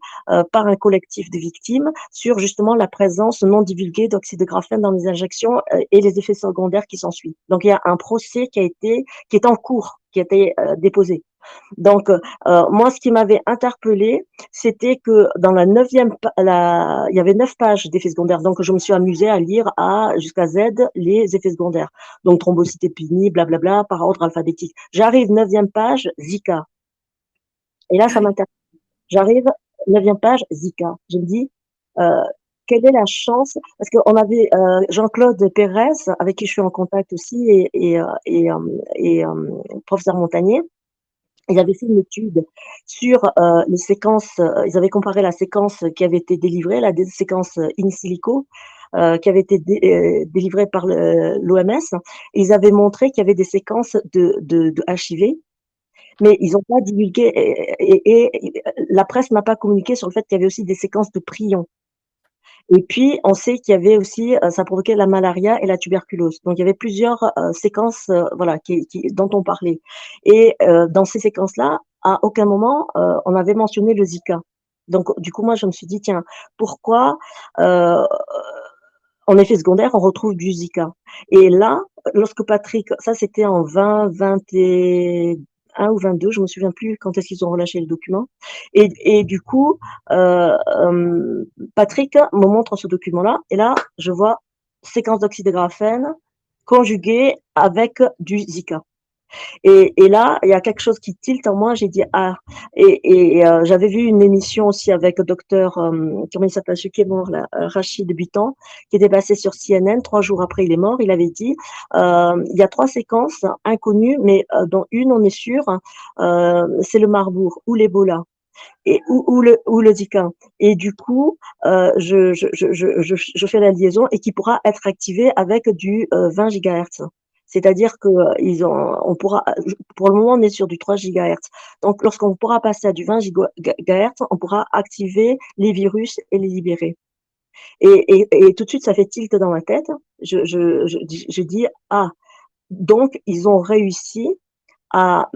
par un collectif de victimes sur justement la présence non divulguée d'oxyde de graphène dans les injections et les effets secondaires qui s'ensuivent. Donc, il y a un procès qui est en cours, qui a été déposé. Donc, moi, ce qui m'avait interpellée, c'était que dans il y avait 9 pages d'effets secondaires. Donc, je me suis amusée à lire jusqu'à Z les effets secondaires. Donc, thrombocytopénie, blablabla, par ordre alphabétique. J'arrive 9e page, Zika. Et là, ça m'intéresse. J'arrive 9e page, Zika. Je me dis, euh, quelle est la chance? Parce qu'on avait Jean-Claude Pérez, avec qui je suis en contact aussi, et professeur Montagnier. Ils avaient fait une étude sur les séquences, ils avaient comparé la séquence qui avait été délivrée, la séquence in silico, qui avait été délivrée par l'OMS, et ils avaient montré qu'il y avait des séquences de HIV, mais ils n'ont pas divulgué, et la presse n'a pas communiqué sur le fait qu'il y avait aussi des séquences de prions. Et puis, on sait qu'il y avait aussi, ça provoquait la malaria et la tuberculose. Donc, il y avait plusieurs séquences, voilà, dont on parlait. Et dans ces séquences-là, à aucun moment, on avait mentionné le Zika. Donc, du coup, moi, je me suis dit, tiens, pourquoi, euh, en effet secondaire, on retrouve du Zika? Et là, lorsque Patrick, ça c'était en 2021 ou 22, je me souviens plus quand est-ce qu'ils ont relâché le document. Et du coup, Patrick me montre ce document-là, et là, je vois séquence d'oxyde de graphène conjuguée avec du Zika. Et là, il y a quelque chose qui tilte en moi. J'ai dit ah. Et j'avais vu une émission aussi avec le docteur, comment il s'appelle, celui qui est mort là, Rachid Butan, qui était passé sur CNN. 3 jours après, il est mort. Il avait dit il y a 3 séquences inconnues, mais dont une, on est sûr, c'est le Marbourg ou l'Ebola. Ou le Zika. Et du coup, je fais la liaison et qui pourra être activé avec du 20 GHz. C'est-à-dire que on pourra, pour le moment, on est sur du 3 GHz. Donc, lorsqu'on pourra passer à du 20 GHz, on pourra activer les virus et les libérer. Et tout de suite, ça fait tilt dans ma tête. Je dis, ah, donc, ils ont réussi à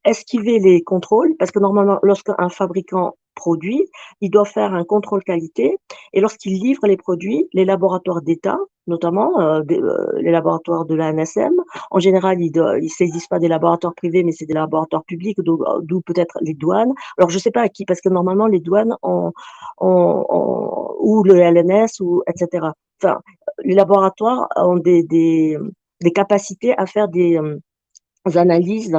esquiver les contrôles, parce que normalement, lorsqu'un fabricant produit, il doit faire un contrôle qualité, et lorsqu'il livre les produits, les laboratoires d'État, notamment les laboratoires de la NSM, en général, ils saisissent pas des laboratoires privés, mais c'est des laboratoires publics, d'où peut-être les douanes. Alors, je sais pas à qui, parce que normalement, les douanes ou le LNS, ou etc. Enfin, les laboratoires ont des capacités à faire des analyses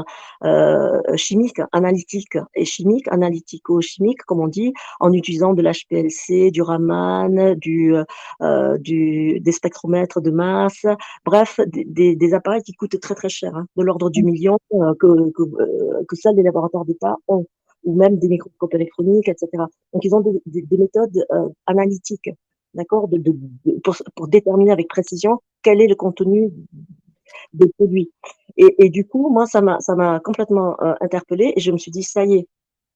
chimiques, analytiques et chimiques, analytico-chimiques, comme on dit, en utilisant de l'HPLC, du Raman, des spectromètres de masse, bref, des appareils qui coûtent très très cher, hein, de l'ordre du million, que seuls les laboratoires d'État ont, ou même des microscopes électroniques, etc. Donc, ils ont des méthodes analytiques, d'accord, pour déterminer avec précision quel est le contenu des produits. Et du coup, moi, ça m'a complètement interpellée, et je me suis dit, ça y est,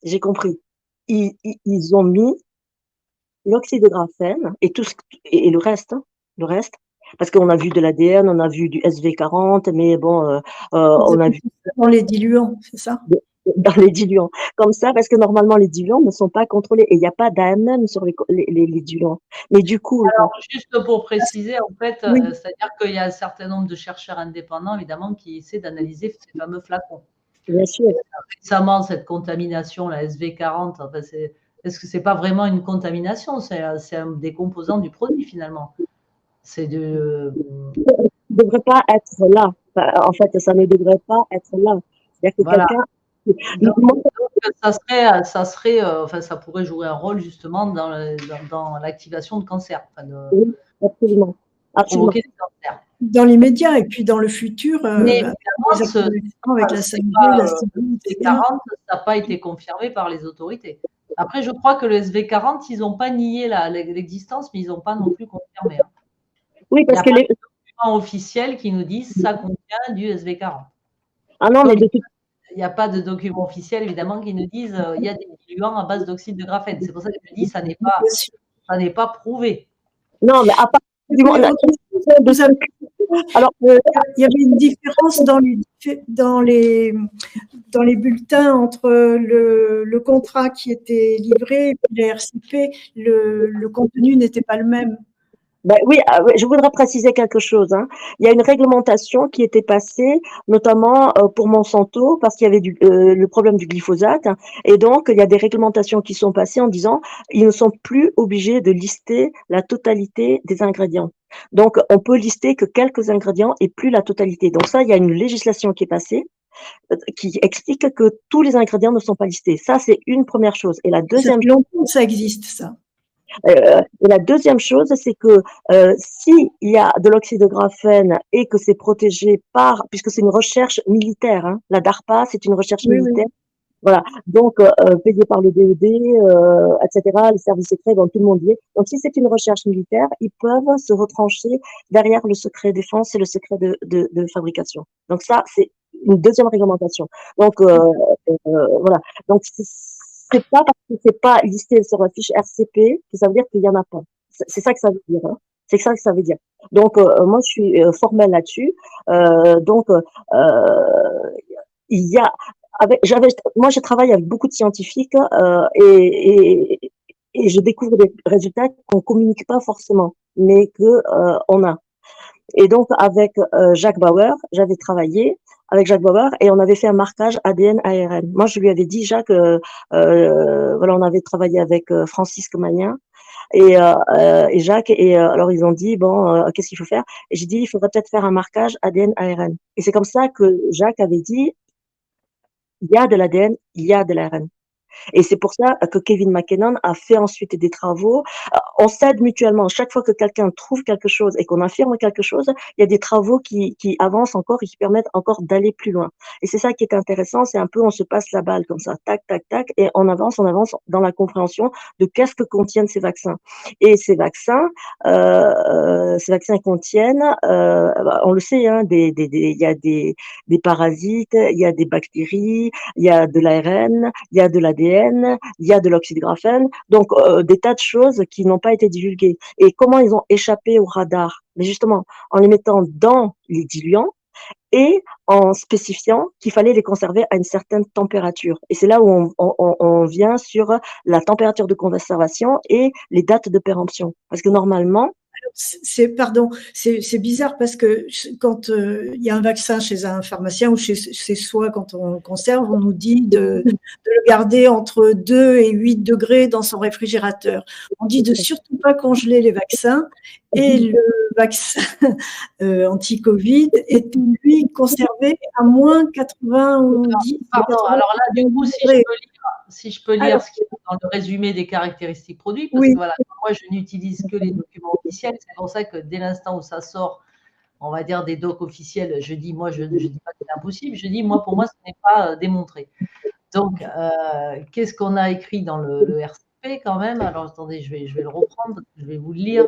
j'ai compris. Ils ont mis l'oxyde de graphène et et le reste, hein, le reste, parce qu'on a vu de l'ADN, on a vu du SV40, mais bon, on a vu dans les diluants, c'est ça? dans les diluants. Comme ça, parce que normalement, les diluants ne sont pas contrôlés, et il n'y a pas d'AMM sur les diluants. Mais du coup, Alors, juste pour préciser, en fait, Oui, c'est-à-dire qu'il y a un certain nombre de chercheurs indépendants, évidemment, qui essaient d'analyser ces fameux flacons. bien sûr. Récemment, cette contamination, la SV40, enfin, est-ce que c'est pas vraiment une contamination? C'est un des composants du produit, finalement. C'est de… ne devrait pas être là. Enfin, en fait, ça ne devrait pas être là. C'est-à-dire que Voilà. quelqu'un… Donc, ça serait, enfin, ça pourrait jouer un rôle justement dans l'activation de cancer, enfin, de Oui, absolument. Absolument. provoquer des cancers. Dans l'immédiat et puis dans le futur, Mais avec la 5G, la 6G, le SV40, ça n'a pas été confirmé par les autorités. Après, je crois que le SV40, ils n'ont pas nié l'existence, mais ils n'ont pas non plus confirmé. Oui, parce que les documents officiels qui nous disent ça contient du SV40. Ah non, mais de toute… Il n'y a pas de documents officiels, évidemment, qui nous disent il y a des diluants à base d'oxyde de graphène. C'est pour ça que je dis ça n'est pas prouvé. Non, mais à part du moment… Alors, il y avait une différence dans les bulletins entre le contrat qui était livré et puis les RCP. Le contenu n'était pas le même. Ben oui, je voudrais préciser quelque chose, hein. Il y a une réglementation qui était passée, notamment pour Monsanto, parce qu'il y avait le problème du glyphosate. Et donc, il y a des réglementations qui sont passées en disant ils ne sont plus obligés de lister la totalité des ingrédients. Donc, on peut lister que quelques ingrédients et plus la totalité. Donc ça, il y a une législation qui est passée qui explique que tous les ingrédients ne sont pas listés. Ça, c'est une première chose. Et la deuxième… Ça fait longtemps que ça existe, ça. Et la deuxième chose, c'est que s'il y a de l'oxyde de graphène et que c'est protégé par, puisque c'est une recherche militaire, hein, la DARPA, c'est une recherche militaire, voilà, donc payée par le DED, etc., les services secrets, donc tout le monde y est. Donc si c'est une recherche militaire, ils peuvent se retrancher derrière le secret défense et le secret de fabrication. Donc ça, c'est une deuxième réglementation. Donc voilà, donc c'est pas parce que c'est pas listé sur la fiche RCP que ça veut dire qu'il y en a pas. C'est ça que ça veut dire. Hein. C'est ça que ça veut dire. Donc moi je suis formelle là-dessus. Donc il y a moi je travaille avec beaucoup de scientifiques et je découvre des résultats qu'on communique pas forcément, mais que on a. Et donc avec Jacques Bauer, j'avais travaillé avec Jacques Bauer et on avait fait un marquage ADN-ARN. Moi, je lui avais dit, Jacques, voilà, on avait travaillé avec Francis Comagnin et Jacques, et alors ils ont dit, bon, qu'est-ce qu'il faut faire? Et j'ai dit, il faudrait peut-être faire un marquage ADN-ARN. Et c'est comme ça que Jacques avait dit, il y a de l'ADN, il y a de l'ARN. Et c'est pour ça que Kevin McKinnon a fait ensuite des travaux. On s'aide mutuellement. Chaque fois que quelqu'un trouve quelque chose et qu'on affirme quelque chose, il y a des travaux qui avancent encore et qui permettent encore d'aller plus loin. Et c'est ça qui est intéressant, c'est un peu on se passe la balle comme ça, tac, tac, tac, et on avance dans la compréhension de qu'est-ce que contiennent ces vaccins. Et ces vaccins contiennent, on le sait, hein, il y a des parasites, il y a des bactéries, il y a de l'ARN, il y a de l'ADN, il y a de l'oxyde de graphène, donc des tas de choses qui n'ont pas été divulguées. Et comment ils ont échappé au radar? Mais justement, en les mettant dans les diluants et en spécifiant qu'il fallait les conserver à une certaine température. Et c'est là où on vient sur la température de conservation et les dates de péremption. Parce que normalement, c'est bizarre parce que quand il y a un vaccin chez un pharmacien ou chez soi, quand on conserve, on nous dit de le garder entre 2 et 8 degrés dans son réfrigérateur. On dit de surtout pas congeler les vaccins et le vaccin anti-Covid est lui conservé à moins 90. Pardon, alors là, du coup, si je peux lire ce qui est dans le résumé des caractéristiques produits, parce que voilà, moi, je n'utilise que les documents officiels. C'est pour ça que dès l'instant où ça sort, on va dire des docs officiels, je dis, moi, je ne dis pas que c'est impossible. Je dis, moi, pour moi, ce n'est pas démontré. Donc, qu'est-ce qu'on a écrit dans le RCP quand même? Alors, attendez, je vais le reprendre, je vais vous le lire.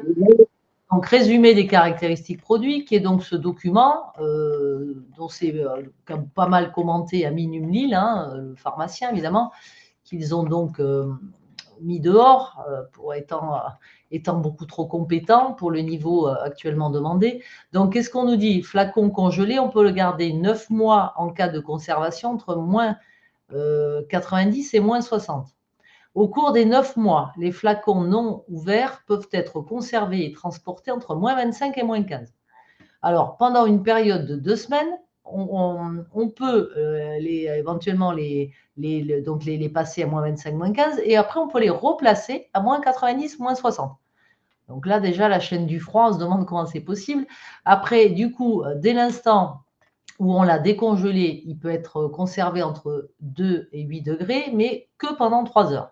Donc, résumé des caractéristiques produits, qui est donc ce document dont c'est pas mal commenté à Minum-Lille, hein, le pharmacien évidemment, qu'ils ont donc mis dehors pour étant beaucoup trop compétent pour le niveau actuellement demandé. Donc, qu'est-ce qu'on nous dit? Flacon congelé, on peut le garder 9 mois en cas de conservation entre moins 90 et moins 60. Au cours des 9 mois, les flacons non ouverts peuvent être conservés et transportés entre moins 25 et moins 15. Alors, pendant une période de 2 semaines, on peut éventuellement les passer à moins 25, moins 15, et après, on peut les replacer à moins 90, moins 60. Donc là, déjà, la chaîne du froid, on se demande comment c'est possible. Après, du coup, dès l'instant où on l'a décongelé, il peut être conservé entre 2 et 8 degrés, mais que pendant 3 heures.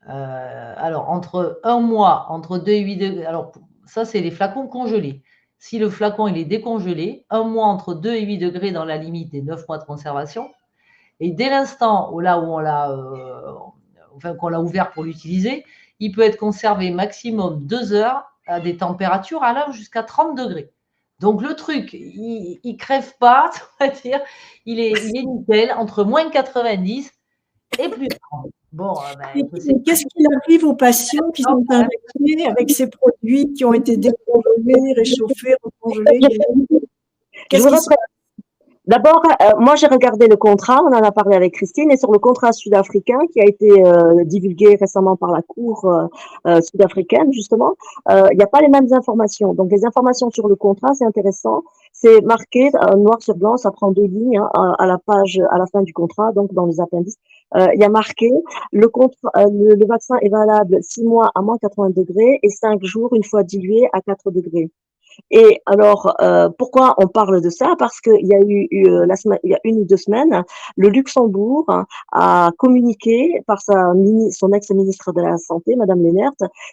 Alors, entre un mois, entre 2 et 8 degrés, alors ça, c'est les flacons congelés. Si le flacon il est décongelé, un mois entre 2 et 8 degrés dans la limite des 9 mois de conservation. Et dès l'instant où, là où on l'a, enfin, qu'on l'a ouvert pour l'utiliser, il peut être conservé maximum 2 heures à des températures allant jusqu'à 30 degrés. Donc le truc, il ne crève pas, on va dire, il est nickel, entre moins 90 et plus 30. Bon, ben, qu'est-ce qu'il arrive aux patients qui sont infectés avec ces produits qui ont été décongelés, réchauffés, recongelés? Qu'est-ce qui se passe? D'abord, moi j'ai regardé le contrat, on en a parlé avec Christine, et sur le contrat sud-africain qui a été divulgué récemment par la Cour sud-africaine, justement, il n'y a pas les mêmes informations. Donc les informations sur le contrat, c'est intéressant, c'est marqué noir sur blanc, ça prend 2 lignes hein, à la page, à la fin du contrat, donc dans les appendices. Il y a marqué le vaccin est valable 6 mois à moins 80 degrés et 5 jours une fois dilué à 4 degrés. Et alors, pourquoi on parle de ça? Parce qu'il y a il y a 1 ou 2 semaines, le Luxembourg a communiqué par son ex-ministre de la Santé, Madame Lehnert,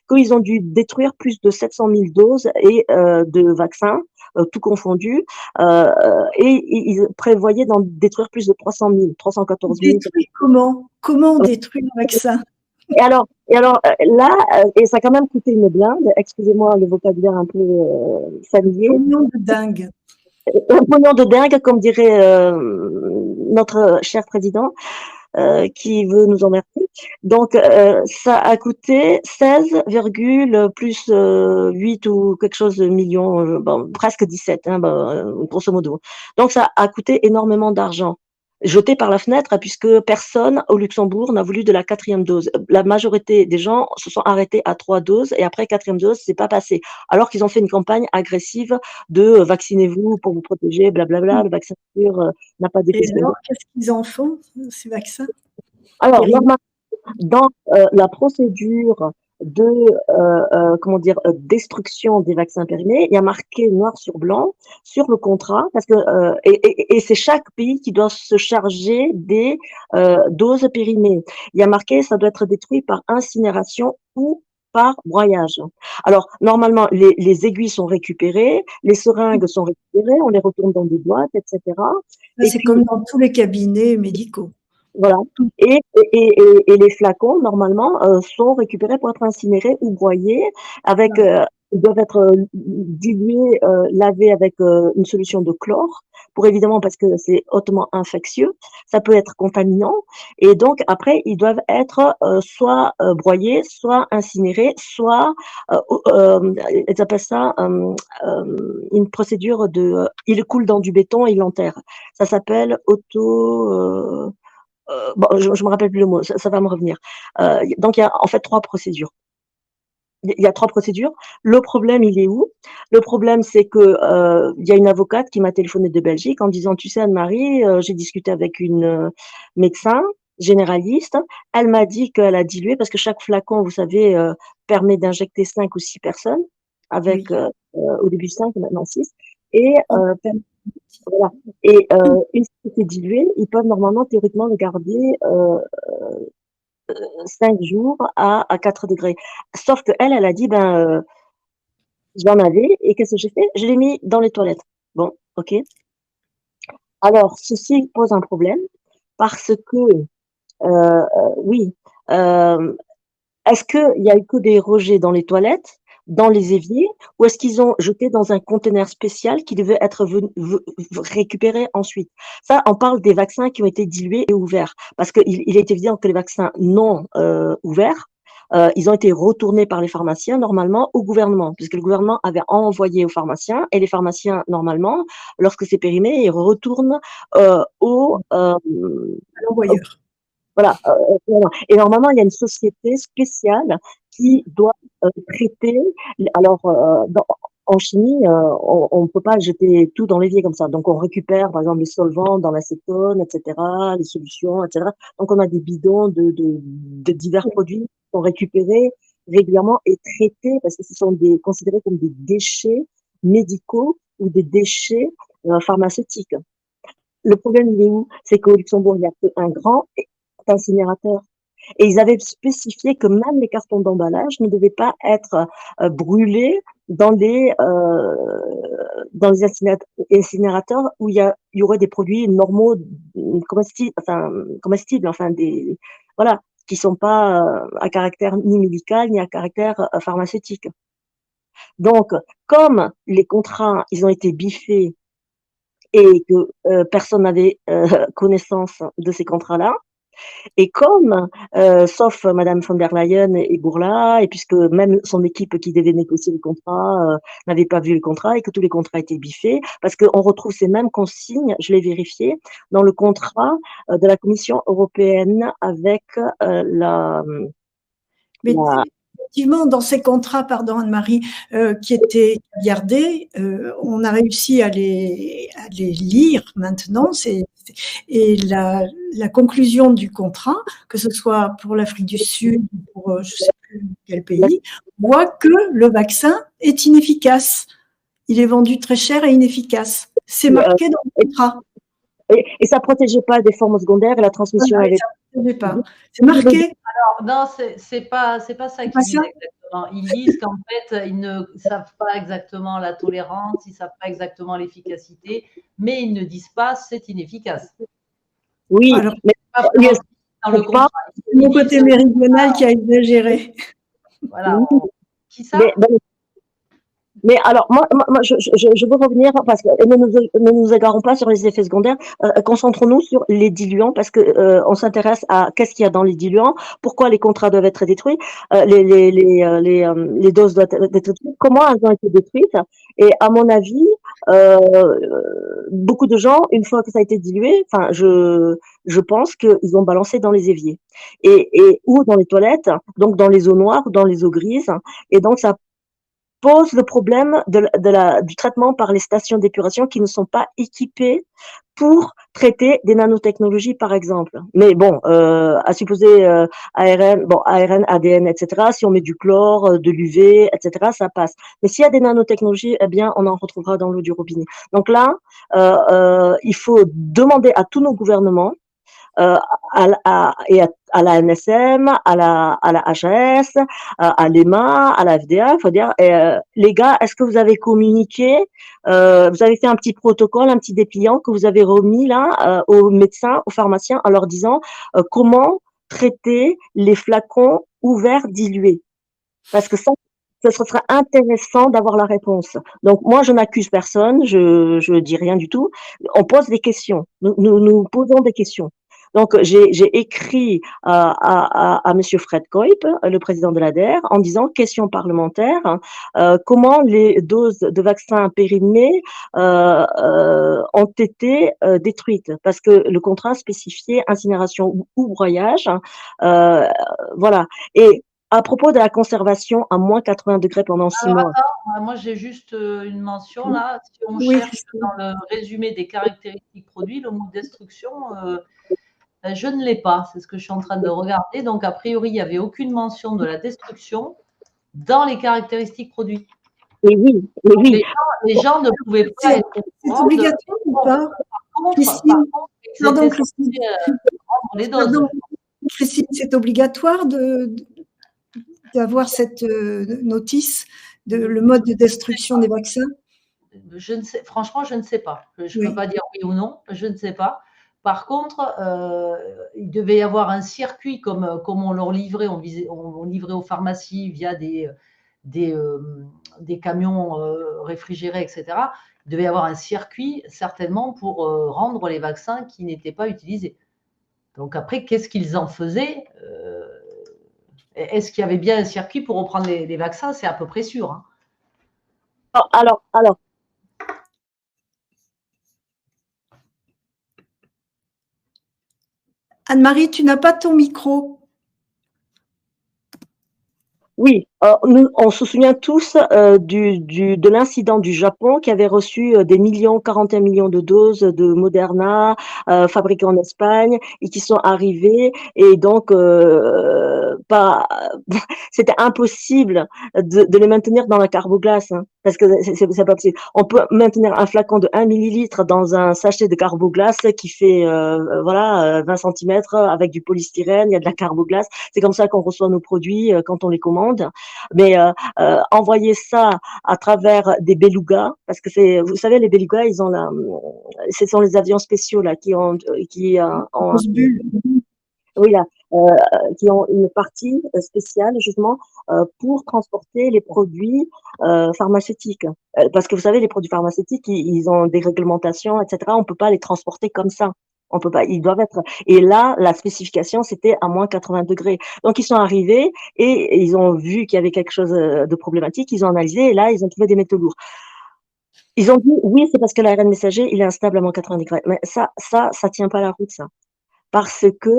qu'ils ont dû détruire plus de 700 000 doses de vaccins, tout confondu, et ils prévoyaient d'en détruire plus de 300 000, 314 000. Détruire comment? Comment on détruit le vaccin? Et alors là, et ça a quand même coûté une blinde, excusez-moi le vocabulaire un peu familier. Pognon de dingue. Un pognon de dingue, comme dirait notre cher président, qui veut nous emmerder. Donc, ça a coûté 16, plus 8 ou quelque chose de millions, bon, presque 17, hein, grosso modo. Donc, ça a coûté énormément d'argent, jeté par la fenêtre, puisque personne au Luxembourg n'a voulu de la 4e dose. La majorité des gens se sont arrêtés à 3 doses et après 4e dose, c'est pas passé. Alors qu'ils ont fait une campagne agressive de vaccinez-vous pour vous protéger, blablabla, le vaccin sûr n'a pas d'effet Et secondaire. alors, qu'est-ce qu'ils en font, ces vaccins? Alors, normalement, dans la procédure de comment dire destruction des vaccins périmés, il y a marqué noir sur blanc sur le contrat parce que et c'est chaque pays qui doit se charger des doses périmées. Il y a marqué ça doit être détruit par incinération ou par broyage. Alors normalement les aiguilles sont récupérées, les seringues sont récupérées, on les retourne dans des boîtes, etc. C'est comme dans tous les cabinets médicaux. Voilà. Et les flacons, normalement, sont récupérés pour être incinérés ou broyés avec, ils doivent être dilués, lavés avec une solution de chlore pour évidemment parce que c'est hautement infectieux. Ça peut être contaminant. Et donc, après, ils doivent être soit broyés, soit incinérés, soit, ils appellent ça une procédure de, ils coulent dans du béton et ils l'enterrent. Ça s'appelle bon, je me rappelle plus le mot, ça va me revenir. Donc il y a en fait 3 procédures. Il y a 3 procédures. Le problème, il est où? Le problème, c'est que il y a une avocate qui m'a téléphoné de Belgique en disant, tu sais Anne-Marie, j'ai discuté avec une médecin généraliste. Elle m'a dit qu'elle a dilué parce que chaque flacon, vous savez, permet d'injecter 5 ou 6 personnes avec au début 5 et maintenant 6. Et voilà. Et une fois que c'est dilué, ils peuvent normalement théoriquement le garder 5 jours à 4 degrés. Sauf que elle a dit j'en avais et qu'est-ce que j'ai fait? Je l'ai mis dans les toilettes. Bon, ok. Alors ceci pose un problème parce que oui, est-ce qu'il y a eu que des rejets dans les toilettes, dans les éviers, ou est-ce qu'ils ont jeté dans un conteneur spécial qui devait être récupéré ensuite? Ça, on parle des vaccins qui ont été dilués et ouverts, parce qu'il est évident que les vaccins non ouverts, ils ont été retournés par les pharmaciens normalement au gouvernement, puisque le gouvernement avait envoyé aux pharmaciens, et les pharmaciens normalement, lorsque c'est périmé, ils retournent au l'envoyeur. voilà. Et normalement, il y a une société spéciale qui doit traiter. Alors, en chimie, on ne peut pas jeter tout dans l'évier comme ça. Donc, on récupère, par exemple, les solvants dans l'acétone, etc., les solutions, etc. Donc, on a des bidons de divers produits qui sont récupérés régulièrement et traités parce que ce sont considérés comme des déchets médicaux ou des déchets pharmaceutiques. Le problème, il est où? C'est qu'au Luxembourg, il n'y a qu'un grand incinérateur. Et ils avaient spécifié que même les cartons d'emballage ne devaient pas être brûlés dans les incinérateurs où il y aurait des produits normaux, comestibles, enfin voilà, qui sont pas à caractère ni médical ni à caractère pharmaceutique. Donc, comme les contrats, ils ont été biffés et que personne n'avait connaissance de ces contrats-là, et comme, sauf Madame von der Leyen et Bourla, et puisque même son équipe qui devait négocier le contrat n'avait pas vu le contrat et que tous les contrats étaient biffés, parce qu'on retrouve ces mêmes consignes, je l'ai vérifié, dans le contrat de la Commission européenne avec Mais la effectivement, dans ces contrats, pardon Anne-Marie, qui étaient gardés, on a réussi à les lire maintenant. Et la conclusion du contrat, que ce soit pour l'Afrique du Sud ou pour je ne sais plus quel pays, voit que le vaccin est inefficace. Il est vendu très cher et inefficace. C'est marqué dans le contrat. et ça protégeait pas des formes secondaires et la transmission Voilà, avait. ça ne pas. C'est marqué. Non, c'est pas ça qu'ils disent exactement. Ils disent qu'en fait, ils ne savent pas exactement la tolérance, ils ne savent pas exactement l'efficacité, mais ils ne disent pas c'est inefficace. Oui, alors, mais dans le contrat. C'est mon côté méridional qui a exagéré. Voilà. Oui. Qui ça? Mais alors, moi je veux revenir parce que ne nous égarons pas sur les effets secondaires. Concentrons-nous sur les diluants parce que on s'intéresse à qu'est-ce qu'il y a dans les diluants, pourquoi les contrats doivent être détruits, les doses doivent être détruites, comment elles ont été détruites. Et à mon avis, beaucoup de gens, une fois que ça a été dilué, enfin, je pense qu'ils ont balancé dans les éviers ou dans les toilettes, donc dans les eaux noires, dans les eaux grises, et donc ça pose le problème du traitement par les stations d'épuration qui ne sont pas équipées pour traiter des nanotechnologies, par exemple. Mais bon, à supposer ARN, ADN, etc., si on met du chlore, de l'UV, etc., ça passe. Mais s'il y a des nanotechnologies, eh bien, on en retrouvera dans l'eau du robinet. Donc là, il faut demander à tous nos gouvernements à la NSM, à la HAS, à l'EMA, à la FDA. Il faut dire, les gars, est-ce que vous avez communiqué, vous avez fait un petit protocole, un petit dépliant que vous avez remis là aux médecins, aux pharmaciens, en leur disant comment traiter les flacons ouverts dilués. Parce que ça serait intéressant d'avoir la réponse. Donc moi, je n'accuse personne, je dis rien du tout. On pose des questions. Nous posons des questions. Donc, j'ai écrit à Monsieur Fred Kuip, le président de l'ADER, en disant question parlementaire, comment les doses de vaccins périmés ont été détruites, parce que le contrat spécifiait incinération ou broyage, voilà. Et à propos de la conservation à moins 80 degrés pendant 6 mois. Attends, moi j'ai juste une mention là. Si on cherche dans le résumé des caractéristiques produits, le mot destruction, je ne l'ai pas. C'est ce que je suis en train de regarder. Donc, a priori, il n'y avait aucune mention de la destruction dans les caractéristiques produits. Et oui, et oui. Les gens ne pouvaient pas être. C'est obligatoire ou pas? Christine, c'est obligatoire d'avoir cette notice de le mode de destruction des vaccins? Je ne sais, franchement, je ne sais pas. Je ne peux pas dire oui ou non, je ne sais pas. Par contre, il devait y avoir un circuit comme on leur livrait, on livrait aux pharmacies via des camions réfrigérés, etc. Il devait y avoir un circuit certainement pour rendre les vaccins qui n'étaient pas utilisés. Donc après, qu'est-ce qu'ils en faisaient? Est-ce qu'il y avait bien un circuit pour reprendre les vaccins? C'est à peu près sûr. Hein. Alors. Anne-Marie, tu n'as pas ton micro. Oui. On se souvient tous de l'incident du Japon qui avait reçu des millions, 41 millions de doses de Moderna fabriquées en Espagne et qui sont arrivées et donc pas, c'était impossible de les maintenir dans la carboglace hein, parce que c'est pas possible. On peut maintenir un flacon de 1 millilitre dans un sachet de carboglace qui fait voilà 20 centimètres avec du polystyrène, il y a de la carboglace. C'est comme ça qu'on reçoit nos produits quand on les commande. Mais envoyer ça à travers des belugas, parce que c'est, vous savez, les belugas, ils ont ce sont les avions spéciaux là ont bulle. oui là, qui ont une partie spéciale justement pour transporter les produits pharmaceutiques. Parce que vous savez, les produits pharmaceutiques, ils ont des réglementations, etc. On peut pas les transporter comme ça. On peut pas, ils doivent être. Et là, la spécification, c'était à moins 80 degrés. Donc, ils sont arrivés et ils ont vu qu'il y avait quelque chose de problématique. Ils ont analysé et là, ils ont trouvé des métaux lourds. Ils ont dit, oui, c'est parce que l'ARN messager, il est instable à moins 80 degrés. Mais ça tient pas la route, ça. Parce que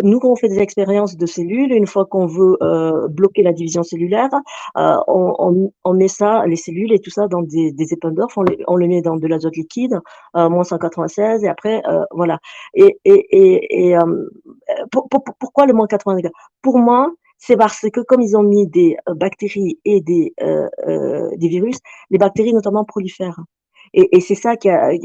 nous, quand on fait des expériences de cellules, une fois qu'on veut bloquer la division cellulaire, on met ça, les cellules et tout ça, dans des Eppendorf, on les met dans de l'azote liquide, moins 196, et après, voilà. Pourquoi le moins 80 degrés? Pour moi, c'est parce que comme ils ont mis des bactéries et des virus, les bactéries notamment prolifèrent. Et c'est ça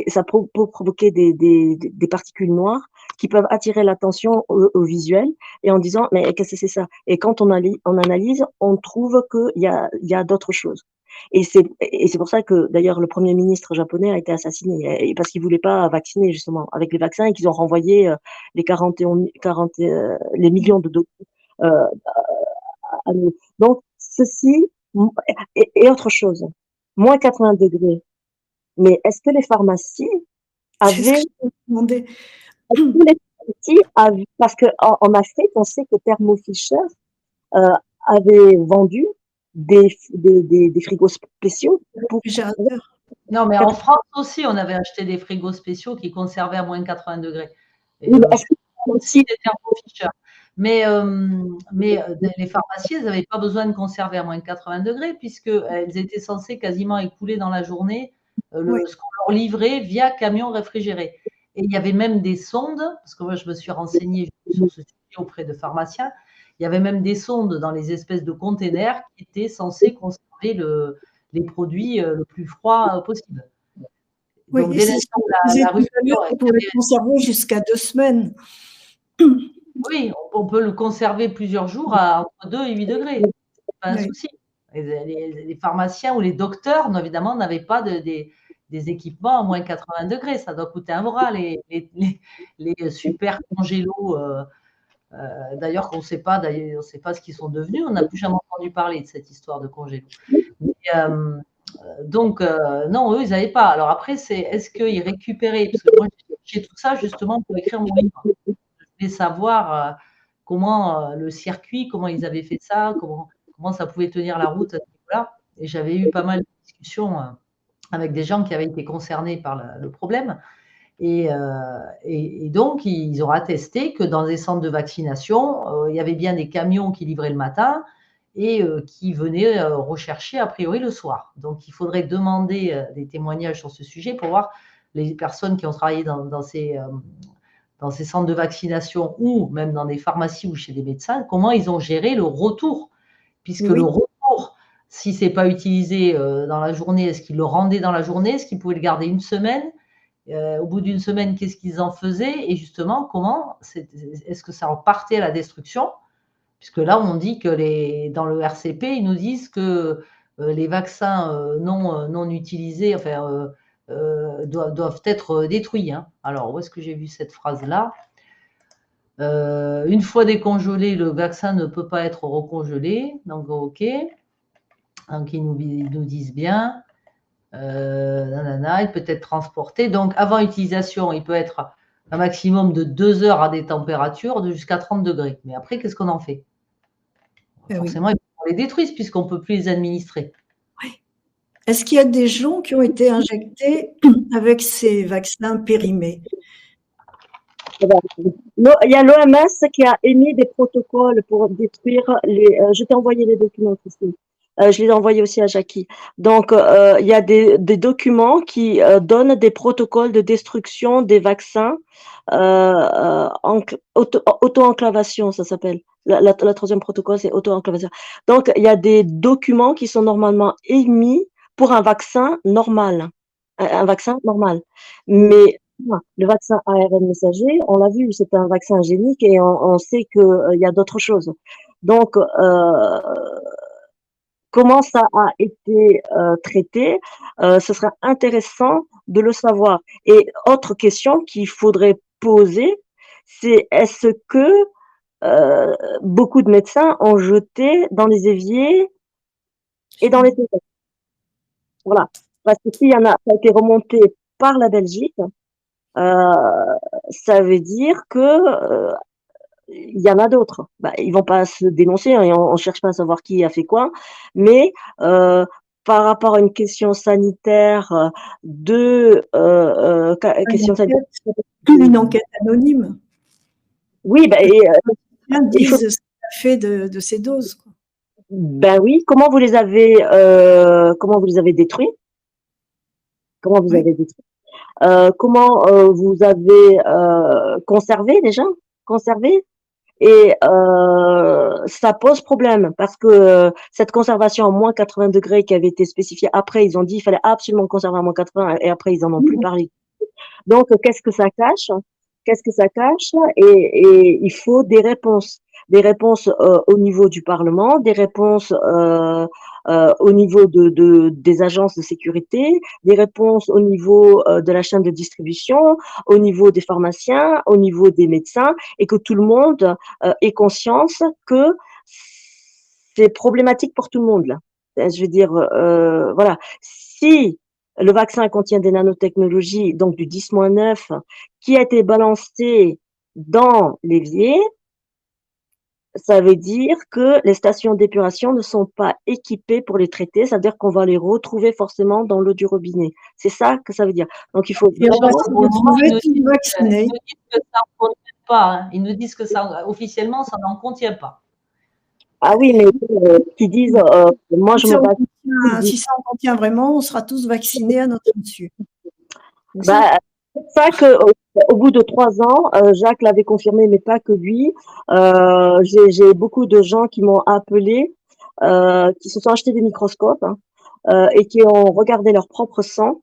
ça peut provoquer des particules noires qui peuvent attirer l'attention au visuel et en disant mais qu'est-ce que c'est ça? Et quand on analyse, on trouve qu'il y a d'autres choses. Et c'est pour ça que d'ailleurs le premier ministre japonais a été assassiné parce qu'il voulait pas vacciner justement avec les vaccins et qu'ils ont renvoyé les 40 les millions de doses à nous. Donc ceci et autre chose, moins 80 degrés. Mais est-ce que les pharmacies C'est ce que avaient, je me demandais. parce qu'en Afrique, on sait que Thermo Fisher avait vendu des frigos spéciaux pour. Non, mais en France aussi, on avait acheté des frigos spéciaux qui conservaient à moins 80 degrés. Et, Oui, est-ce que aussi des Thermo Fisher. Mais les pharmacies, elles n'avaient pas besoin de conserver à moins de 80 degrés puisqu'elles étaient censées quasiment écouler dans la journée ce qu'on leur livrait via camion réfrigéré. Et il y avait même des sondes, parce que moi je me suis renseignée sur ce sujet auprès de pharmaciens, il y avait même des sondes dans les espèces de containers qui étaient censés conserver les produits le plus froid possible. Oui, donc, dès l'instant la rupture, on peut les conserver jusqu'à 2 semaines. Oui, on peut le conserver plusieurs jours à entre 2 et 8 degrés. C'est pas un souci. Les pharmaciens ou les docteurs, évidemment, n'avaient pas des équipements à moins 80 degrés. Ça doit coûter un bras, les super congélos. D'ailleurs, on ne sait pas ce qu'ils sont devenus. On n'a plus jamais entendu parler de cette histoire de congélos. Donc, non, eux, ils n'avaient pas. Alors après, est-ce qu'ils récupéraient? Parce que moi, j'ai tout ça justement pour écrire mon livre. Je voulais savoir comment le circuit, comment ils avaient fait ça, comment ça pouvait tenir la route à ce niveau-là. Et j'avais eu pas mal de discussions avec des gens qui avaient été concernés par le problème. Et donc, ils ont attesté que dans des centres de vaccination, il y avait bien des camions qui livraient le matin et qui venaient rechercher a priori le soir. Donc, il faudrait demander des témoignages sur ce sujet pour voir les personnes qui ont travaillé dans ces centres de vaccination ou même dans des pharmacies ou chez des médecins, comment ils ont géré le retour. Puisque le retour, si ce n'est pas utilisé dans la journée, est-ce qu'ils le rendaient dans la journée? Est-ce qu'ils pouvaient le garder une semaine? Au bout d'une semaine, qu'est-ce qu'ils en faisaient? Et justement, est-ce que ça repartait à la destruction? Puisque là, on dit que dans le RCP, ils nous disent que les vaccins non utilisés doivent être détruits. Hein. Alors, où est-ce que j'ai vu cette phrase-là? Une fois décongelé, le vaccin ne peut pas être recongelé. Donc, OK. Donc, ils nous disent bien. Il peut être transporté. Donc, avant utilisation, il peut être un maximum de 2 heures à des températures de jusqu'à 30 degrés. Mais après, qu'est-ce qu'on en fait? Forcément, on les détruise puisqu'on ne peut plus les administrer. Oui. Est-ce qu'il y a des gens qui ont été injectés avec ces vaccins périmés? Il y a l'OMS qui a émis des protocoles pour détruire les. Je t'ai envoyé les documents, Christine. Je les ai envoyés aussi à Jackie. Donc, il y a des documents qui donnent des protocoles de destruction des vaccins, auto-enclavation, ça s'appelle. La troisième protocole, c'est auto-enclavation. Donc, il y a des documents qui sont normalement émis pour un vaccin normal. Un vaccin normal. Mais le vaccin ARN messager, on l'a vu, c'est un vaccin génique et on sait qu'il y a d'autres choses. Donc, comment ça a été traité, ce serait intéressant de le savoir. Et autre question qu'il faudrait poser, c'est est-ce que beaucoup de médecins ont jeté dans les éviers et dans les toilettes? Voilà. Parce que s'il y en a, ça a été remonté par la Belgique, ça veut dire que il y en a d'autres. Bah, ils vont pas se dénoncer, hein, et on cherche pas à savoir qui a fait quoi, mais par rapport à une question sanitaire, question sanitaire. Une enquête anonyme. Oui, bah, Bien disent ce qu'on a fait de ces doses. Quoi. Ben oui, comment vous les avez détruits? Comment vous avez détruit? Comment vous avez conservé déjà? Conservé? Et ça pose problème parce que cette conservation à moins 80 degrés qui avait été spécifiée après, ils ont dit qu'il fallait absolument conserver à moins 80 et après ils en ont plus parlé. Donc qu'est-ce que ça cache? Qu'est-ce que ça cache? Et il faut des réponses au niveau du Parlement, des réponses au niveau des agences de sécurité, des réponses au niveau de la chaîne de distribution, au niveau des pharmaciens, au niveau des médecins, et que tout le monde ait conscience que c'est problématique pour tout le monde là. Je veux dire, voilà. Si le vaccin contient des nanotechnologies, donc du 10-9, qui a été balancé dans l'évier, ça veut dire que les stations d'épuration ne sont pas équipées pour les traiter, ça veut dire qu'on va les retrouver forcément dans l'eau du robinet. C'est ça que ça veut dire. Donc il faut vraiment ils nous disent que ça n'en contient pas. Hein. Ils nous disent que ça, officiellement, ça n'en contient pas. Ah oui, mais qui disent, moi je me base. Si ça en contient vraiment, on sera tous vaccinés à notre insu. Bah, c'est ça que au bout de 3 ans, Jacques l'avait confirmé, mais pas que lui. J'ai beaucoup de gens qui m'ont appelé, qui se sont achetés des microscopes, hein, et qui ont regardé leur propre sang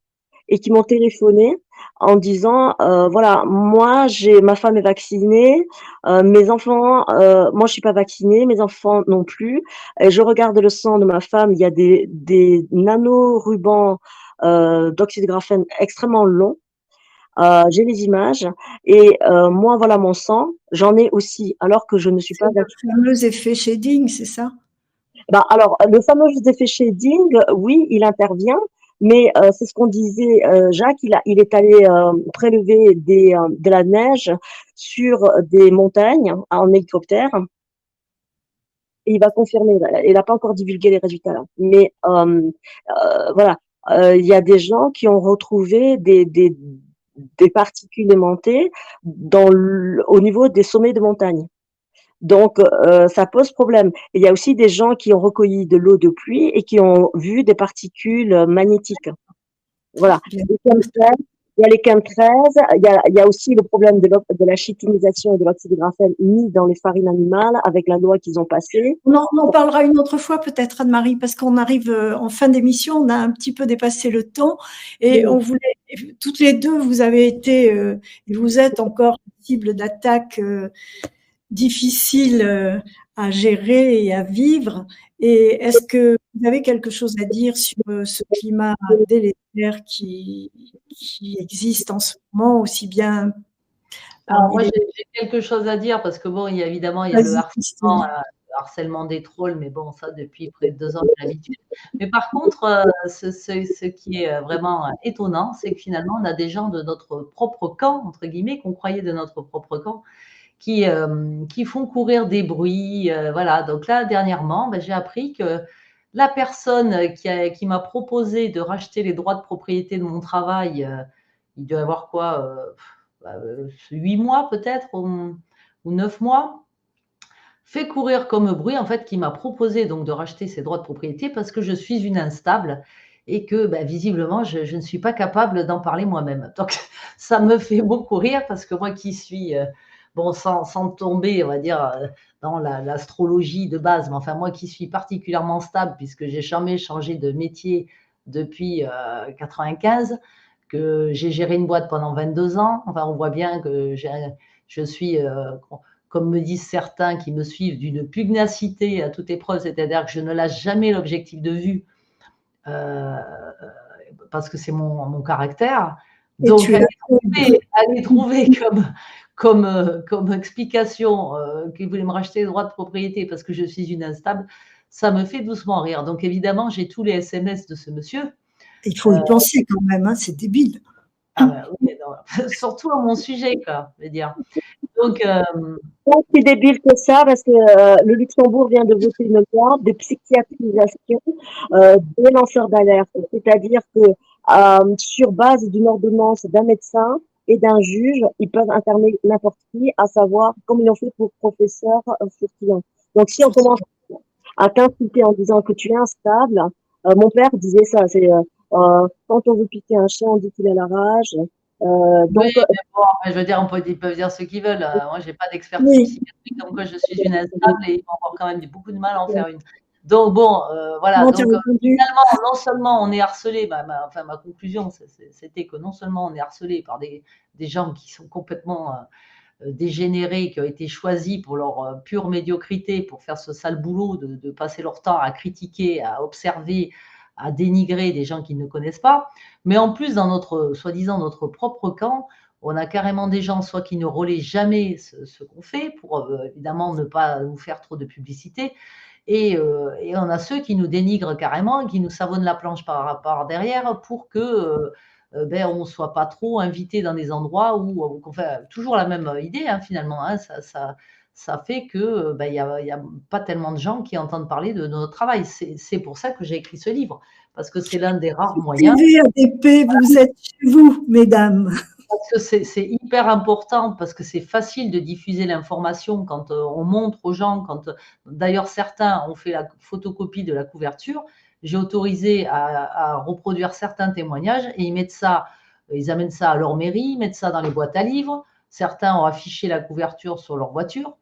et qui m'ont téléphoné en disant voilà, moi ma femme est vaccinée, mes enfants, moi je suis pas vaccinée, mes enfants non plus. Et je regarde le sang de ma femme, il y a des nanorubans d'oxyde de graphène extrêmement longs. J'ai les images et moi voilà mon sang, j'en ai aussi alors que je ne suis pas vaccinée. Le fameux effet shading, c'est ça? Bah, alors le fameux effet shading, oui, il intervient, mais c'est ce qu'on disait, Jacques, il est allé prélever de la neige sur des montagnes en hélicoptère. Et il va confirmer. Il n'a pas encore divulgué les résultats là. Mais voilà, il y a des gens qui ont retrouvé des particules aimantées au niveau des sommets de montagne. Donc, ça pose problème. Et il y a aussi des gens qui ont recueilli de l'eau de pluie et qui ont vu des particules magnétiques. Voilà. Il y a les chemtrails, il y a aussi le problème de la chitinisation et de l'oxyde de graphène mis dans les farines animales avec la loi qu'ils ont passée. On en parlera une autre fois peut-être, Anne-Marie, parce qu'on arrive en fin d'émission, on a un petit peu dépassé le temps et on voulait, toutes les deux, vous avez été et vous êtes encore cible d'attaques difficiles à gérer et à vivre. Et est-ce que vous avez quelque chose à dire sur ce climat délétère qui existe en ce moment, aussi bien alors moi, j'ai quelque chose à dire parce que bon, évidemment, il y a le harcèlement des trolls, mais bon, ça, depuis près de 2 ans, j'ai l'habitude. Mais par contre, ce qui est vraiment étonnant, c'est que finalement, on a des gens de notre propre camp, entre guillemets, qu'on croyait de notre propre camp, qui font courir des bruits. Voilà. Donc là, dernièrement, j'ai appris que la personne qui m'a proposé de racheter les droits de propriété de mon travail, il doit y avoir quoi 8 mois peut-être, ou 9 mois, fait courir comme bruit, en fait, qui m'a proposé donc de racheter ses droits de propriété parce que je suis une instable et que visiblement, je ne suis pas capable d'en parler moi-même. Donc, ça me fait beaucoup rire parce que moi qui suis, bon, sans tomber, on va dire, dans l'astrologie de base, mais enfin, moi qui suis particulièrement stable puisque j'ai jamais changé de métier depuis 95, que j'ai géré une boîte pendant 22 ans. Enfin, on voit bien que je suis, comme me disent certains qui me suivent, d'une pugnacité à toute épreuve, c'est-à-dire que je ne lâche jamais l'objectif de vue parce que c'est mon caractère. Donc, aller trouver comme explication qu'il voulait me racheter les droits de propriété parce que je suis une instable, ça me fait doucement rire. Donc, évidemment, j'ai tous les SMS de ce monsieur. Il faut y penser quand même, hein, c'est débile. Oui, non, surtout à mon sujet, quoi, je veux dire. Donc, c'est débile que ça, parce que le Luxembourg vient de voter une loi de psychiatrisation des lanceurs d'alerte. C'est-à-dire que sur base d'une ordonnance d'un médecin et d'un juge, ils peuvent interner n'importe qui, à savoir, comme ils l'ont fait pour professeur Furtillon. Donc, si on commence à t'insulter en disant que tu es instable, mon père disait ça, c'est quand on veut piquer un chien, on dit qu'il a la rage. Oui, mais bon, je veux dire, ils peuvent dire ce qu'ils veulent. Moi, je n'ai pas d'expertise psychiatrique, comme quoi je suis une instable et ils vont avoir quand même beaucoup de mal à en faire une. Donc, bon, voilà. Donc, finalement, non seulement on est harcelé, ma conclusion, c'était que non seulement on est harcelé par des gens qui sont complètement dégénérés, qui ont été choisis pour leur pure médiocrité, pour faire ce sale boulot de passer leur temps à critiquer, à observer, à dénigrer des gens qu'ils ne connaissent pas. Mais en plus, dans soi-disant notre propre camp, on a carrément des gens soit qui ne relaient jamais ce qu'on fait pour évidemment ne pas nous faire trop de publicité, et on a ceux qui nous dénigrent carrément et qui nous savonnent la planche par derrière pour que on ne soit pas trop invité dans des endroits où enfin, toujours la même idée finalement, hein, ça fait que y a pas tellement de gens qui entendent parler de notre travail. C'est pour ça que j'ai écrit ce livre, parce que c'est l'un des rares moyens. TVADP, vous êtes chez vous, mesdames. Parce que c'est hyper important, parce que c'est facile de diffuser l'information quand on montre aux gens, d'ailleurs certains ont fait la photocopie de la couverture. J'ai autorisé à reproduire certains témoignages et ils amènent ça à leur mairie, ils mettent ça dans les boîtes à livres. Certains ont affiché la couverture sur leur voiture.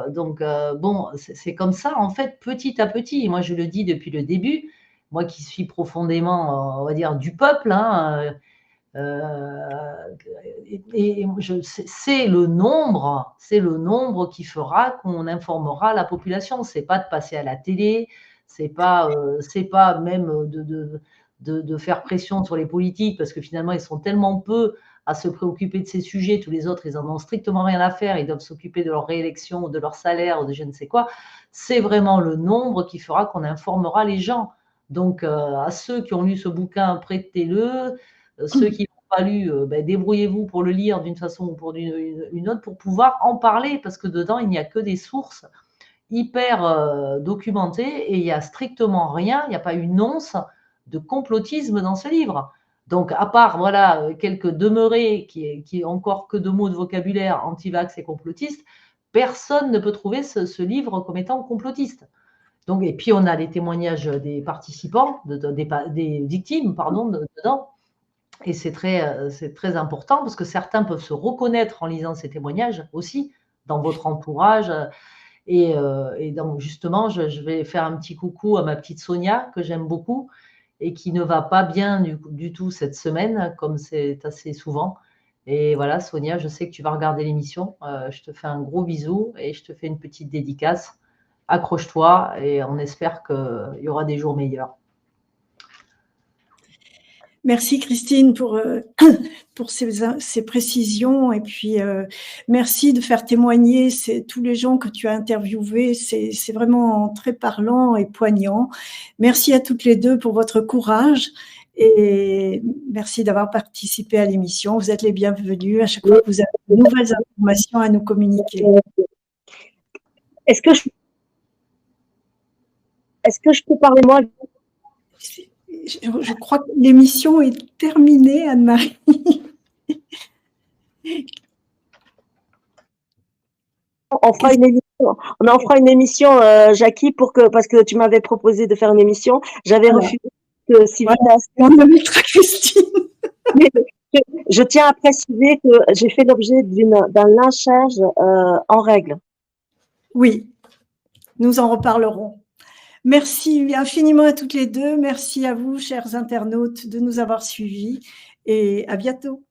Donc, bon, c'est comme ça, en fait, petit à petit. Moi, je le dis depuis le début, moi qui suis profondément, on va dire, du peuple, hein, et c'est le nombre qui fera qu'on informera la population. C'est pas de passer à la télé, c'est pas même de faire pression sur les politiques, parce que finalement ils sont tellement peu à se préoccuper de ces sujets, tous les autres ils en ont strictement rien à faire, ils doivent s'occuper de leur réélection, de leur salaire, ou de je ne sais quoi. C'est vraiment le nombre qui fera qu'on informera les gens. Donc à ceux qui ont lu ce bouquin, prêtez-le. Ceux qui n'ont pas lu, débrouillez-vous pour le lire d'une façon ou pour une autre, pour pouvoir en parler, parce que dedans, il n'y a que des sources hyper documentées et il n'y a strictement rien, il n'y a pas une once de complotisme dans ce livre. Donc, à part quelques demeurés qui ont encore que 2 mots de vocabulaire, anti-vax et complotistes, personne ne peut trouver ce livre comme étant complotiste. Donc, et puis, on a les témoignages des participants, des victimes, dedans. Et c'est très important, parce que certains peuvent se reconnaître en lisant ces témoignages aussi, dans votre entourage. Et donc, justement, je vais faire un petit coucou à ma petite Sonia, que j'aime beaucoup, et qui ne va pas bien du tout cette semaine, comme c'est assez souvent. Et voilà, Sonia, je sais que tu vas regarder l'émission. Je te fais un gros bisou et je te fais une petite dédicace. Accroche-toi et on espère qu'il y aura des jours meilleurs. Merci Christine pour ces précisions, et puis merci de faire témoigner tous les gens que tu as interviewés. C'est vraiment très parlant et poignant. Merci à toutes les deux pour votre courage et merci d'avoir participé à l'émission. Vous êtes les bienvenus à chaque fois que vous avez de nouvelles informations à nous communiquer. Est-ce que je peux parler moi? Je crois que l'émission est terminée, Anne-Marie. On fera une émission, on en fera une émission, Jackie, parce que tu m'avais proposé de faire une émission. J'avais Voilà. refusé que Civitas. On invitera Christine. Mais je tiens à préciser que j'ai fait l'objet d'un lynchage en règle. Oui, nous en reparlerons. Merci infiniment à toutes les deux. Merci à vous, chers internautes, de nous avoir suivis et à bientôt.